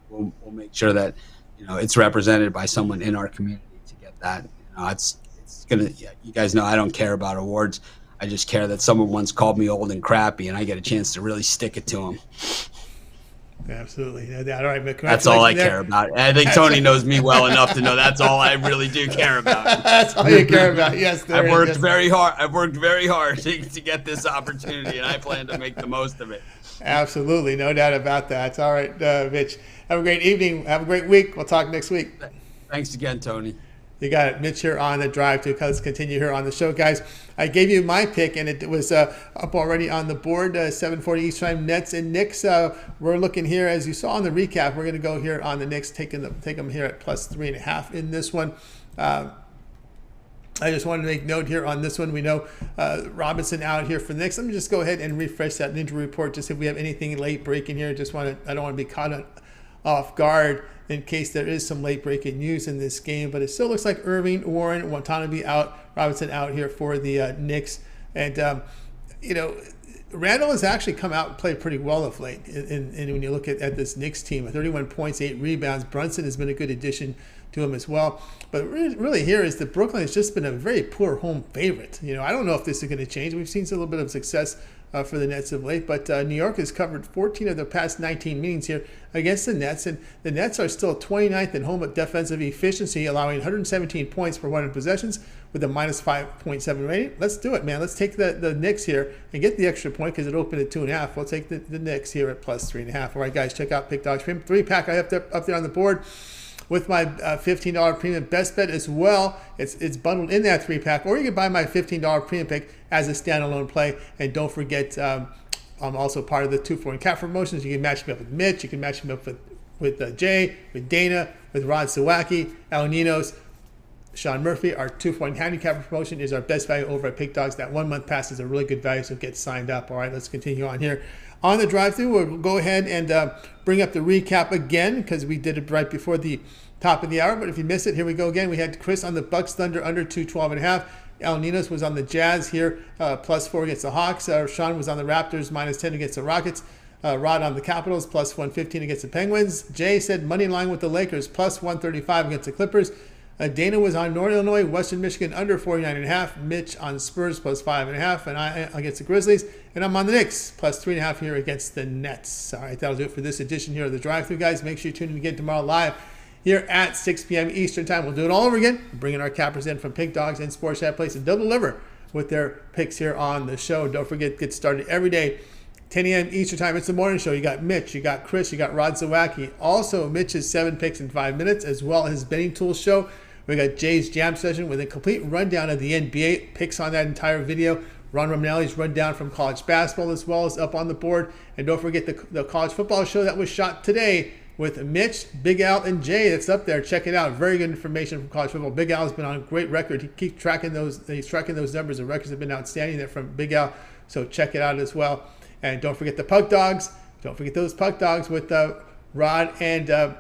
we'll make sure that it's represented by someone in our community to get that. It's gonna. You guys know I don't care about awards. I just care that someone once called me old and crappy, and I get a chance to really stick it to them. Absolutely. All right, Mick, that's all I care about. I think Tony knows me well enough to know that's all I really do care about. That's all you care about. Yes, I've worked very hard. I've worked very hard to get this opportunity, and I plan to make the most of it. Absolutely, no doubt about that. All right, Mitch. Have a great evening. Have a great week. We'll talk next week. Thanks again, Tony. You got Mitch here on the drive to. Let's continue here on the show, guys. I gave you my pick, and it was up already on the board, 7:40 Eastern Time, Nets and Knicks. We're looking here, as you saw on the recap, we're going to go here on the Knicks, take them here at plus 3.5 in this one. I just wanted to make note here on this one. We know Robinson out here for the Knicks. Let me just go ahead and refresh that injury report just if we have anything late breaking here. I don't want to be caught off guard in case there is some late breaking news in this game. But it still looks like Irving, Warren, Watanabe out, Robinson out here for the Knicks. And, Randall has actually come out and played pretty well of late. And when you look at this Knicks team, 31 points, 8 rebounds. Brunson has been a good addition to him as well. But really here is that Brooklyn has just been a very poor home favorite. I don't know if this is going to change. We've seen a little bit of success for the Nets of late, but New York has covered 14 of their past 19 meetings here against the Nets, and the Nets are still 29th in home defensive efficiency, allowing 117 points per 100 possessions with a minus 5.7 rating. Let's do it, man. Let's take the Knicks here and get the extra point because it opened at 2.5. We'll take the Knicks here at plus 3.5. All right, guys, check out Pick Dogs Premium 3-pack. I have up there on the board with my $15 premium best bet as well. It's bundled in that 3-pack, or you can buy my $15 premium pick as a standalone play. And don't forget, I'm also part of the 2-for-1 cap promotions. You can match me up with Mitch. You can match me up with Jay, with Dana, with Rod Zawacky, El Ninos, Sean Murphy. Our 2-for-1 handicapper promotion is our best value over at Pick Dogs. That 1 month pass is a really good value, so get signed up. All right, let's continue on here. On the drive-thru, we'll go ahead and bring up the recap again because we did it right before the top of the hour. But if you missed it, here we go again. We had Chris on the Bucks Thunder under 212.5. El Ninos was on the Jazz here, plus 4 against the Hawks. Sean was on the Raptors, minus 10 against the Rockets. Rod on the Capitals, plus 115 against the Penguins. Jay said money line with the Lakers, plus 135 against the Clippers. Dana was on North Illinois, Western Michigan under 49.5. Mitch on Spurs plus 5.5, and I against the Grizzlies. And I'm on the Knicks plus 3.5 here against the Nets. All right, that'll do it for this edition here of the drive-thru, guys. Make sure you tune in again tomorrow live here at 6 p.m. Eastern Time. We'll do it all over again, bringing our cappers in from Pink Dogs and Sports Chat Place, and they'll deliver with their picks here on the show. Don't forget, get started every day, 10 a.m. Eastern Time. It's the morning show. You got Mitch, you got Chris, you got Rod Zawacky. Also, Mitch's 7 picks in 5 minutes, as well as his betting tools show. We got Jay's Jam Session with a complete rundown of the NBA picks on that entire video. Ron Romanelli's rundown from college basketball as well is up on the board. And don't forget the college football show that was shot today with Mitch, Big Al, and Jay. That's up there. Check it out. Very good information from college football. Big Al's been on a great record. He keeps tracking those. He's tracking those numbers. The records have been outstanding there from Big Al. So check it out as well. And don't forget the Puck Dogs. Don't forget those Puck Dogs with Rod and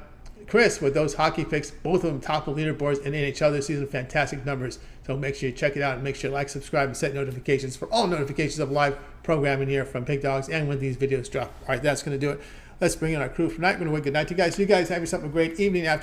Chris with those hockey picks. Both of them top of leaderboards in NHL this season. Fantastic numbers. So make sure you check it out and make sure you like, subscribe, and set notifications for all notifications of live programming here from Pig Dogs and when these videos drop. All right, that's going to do it. Let's bring in our crew for tonight. We're going to wait good night to you guys. You guys have yourself a great evening after.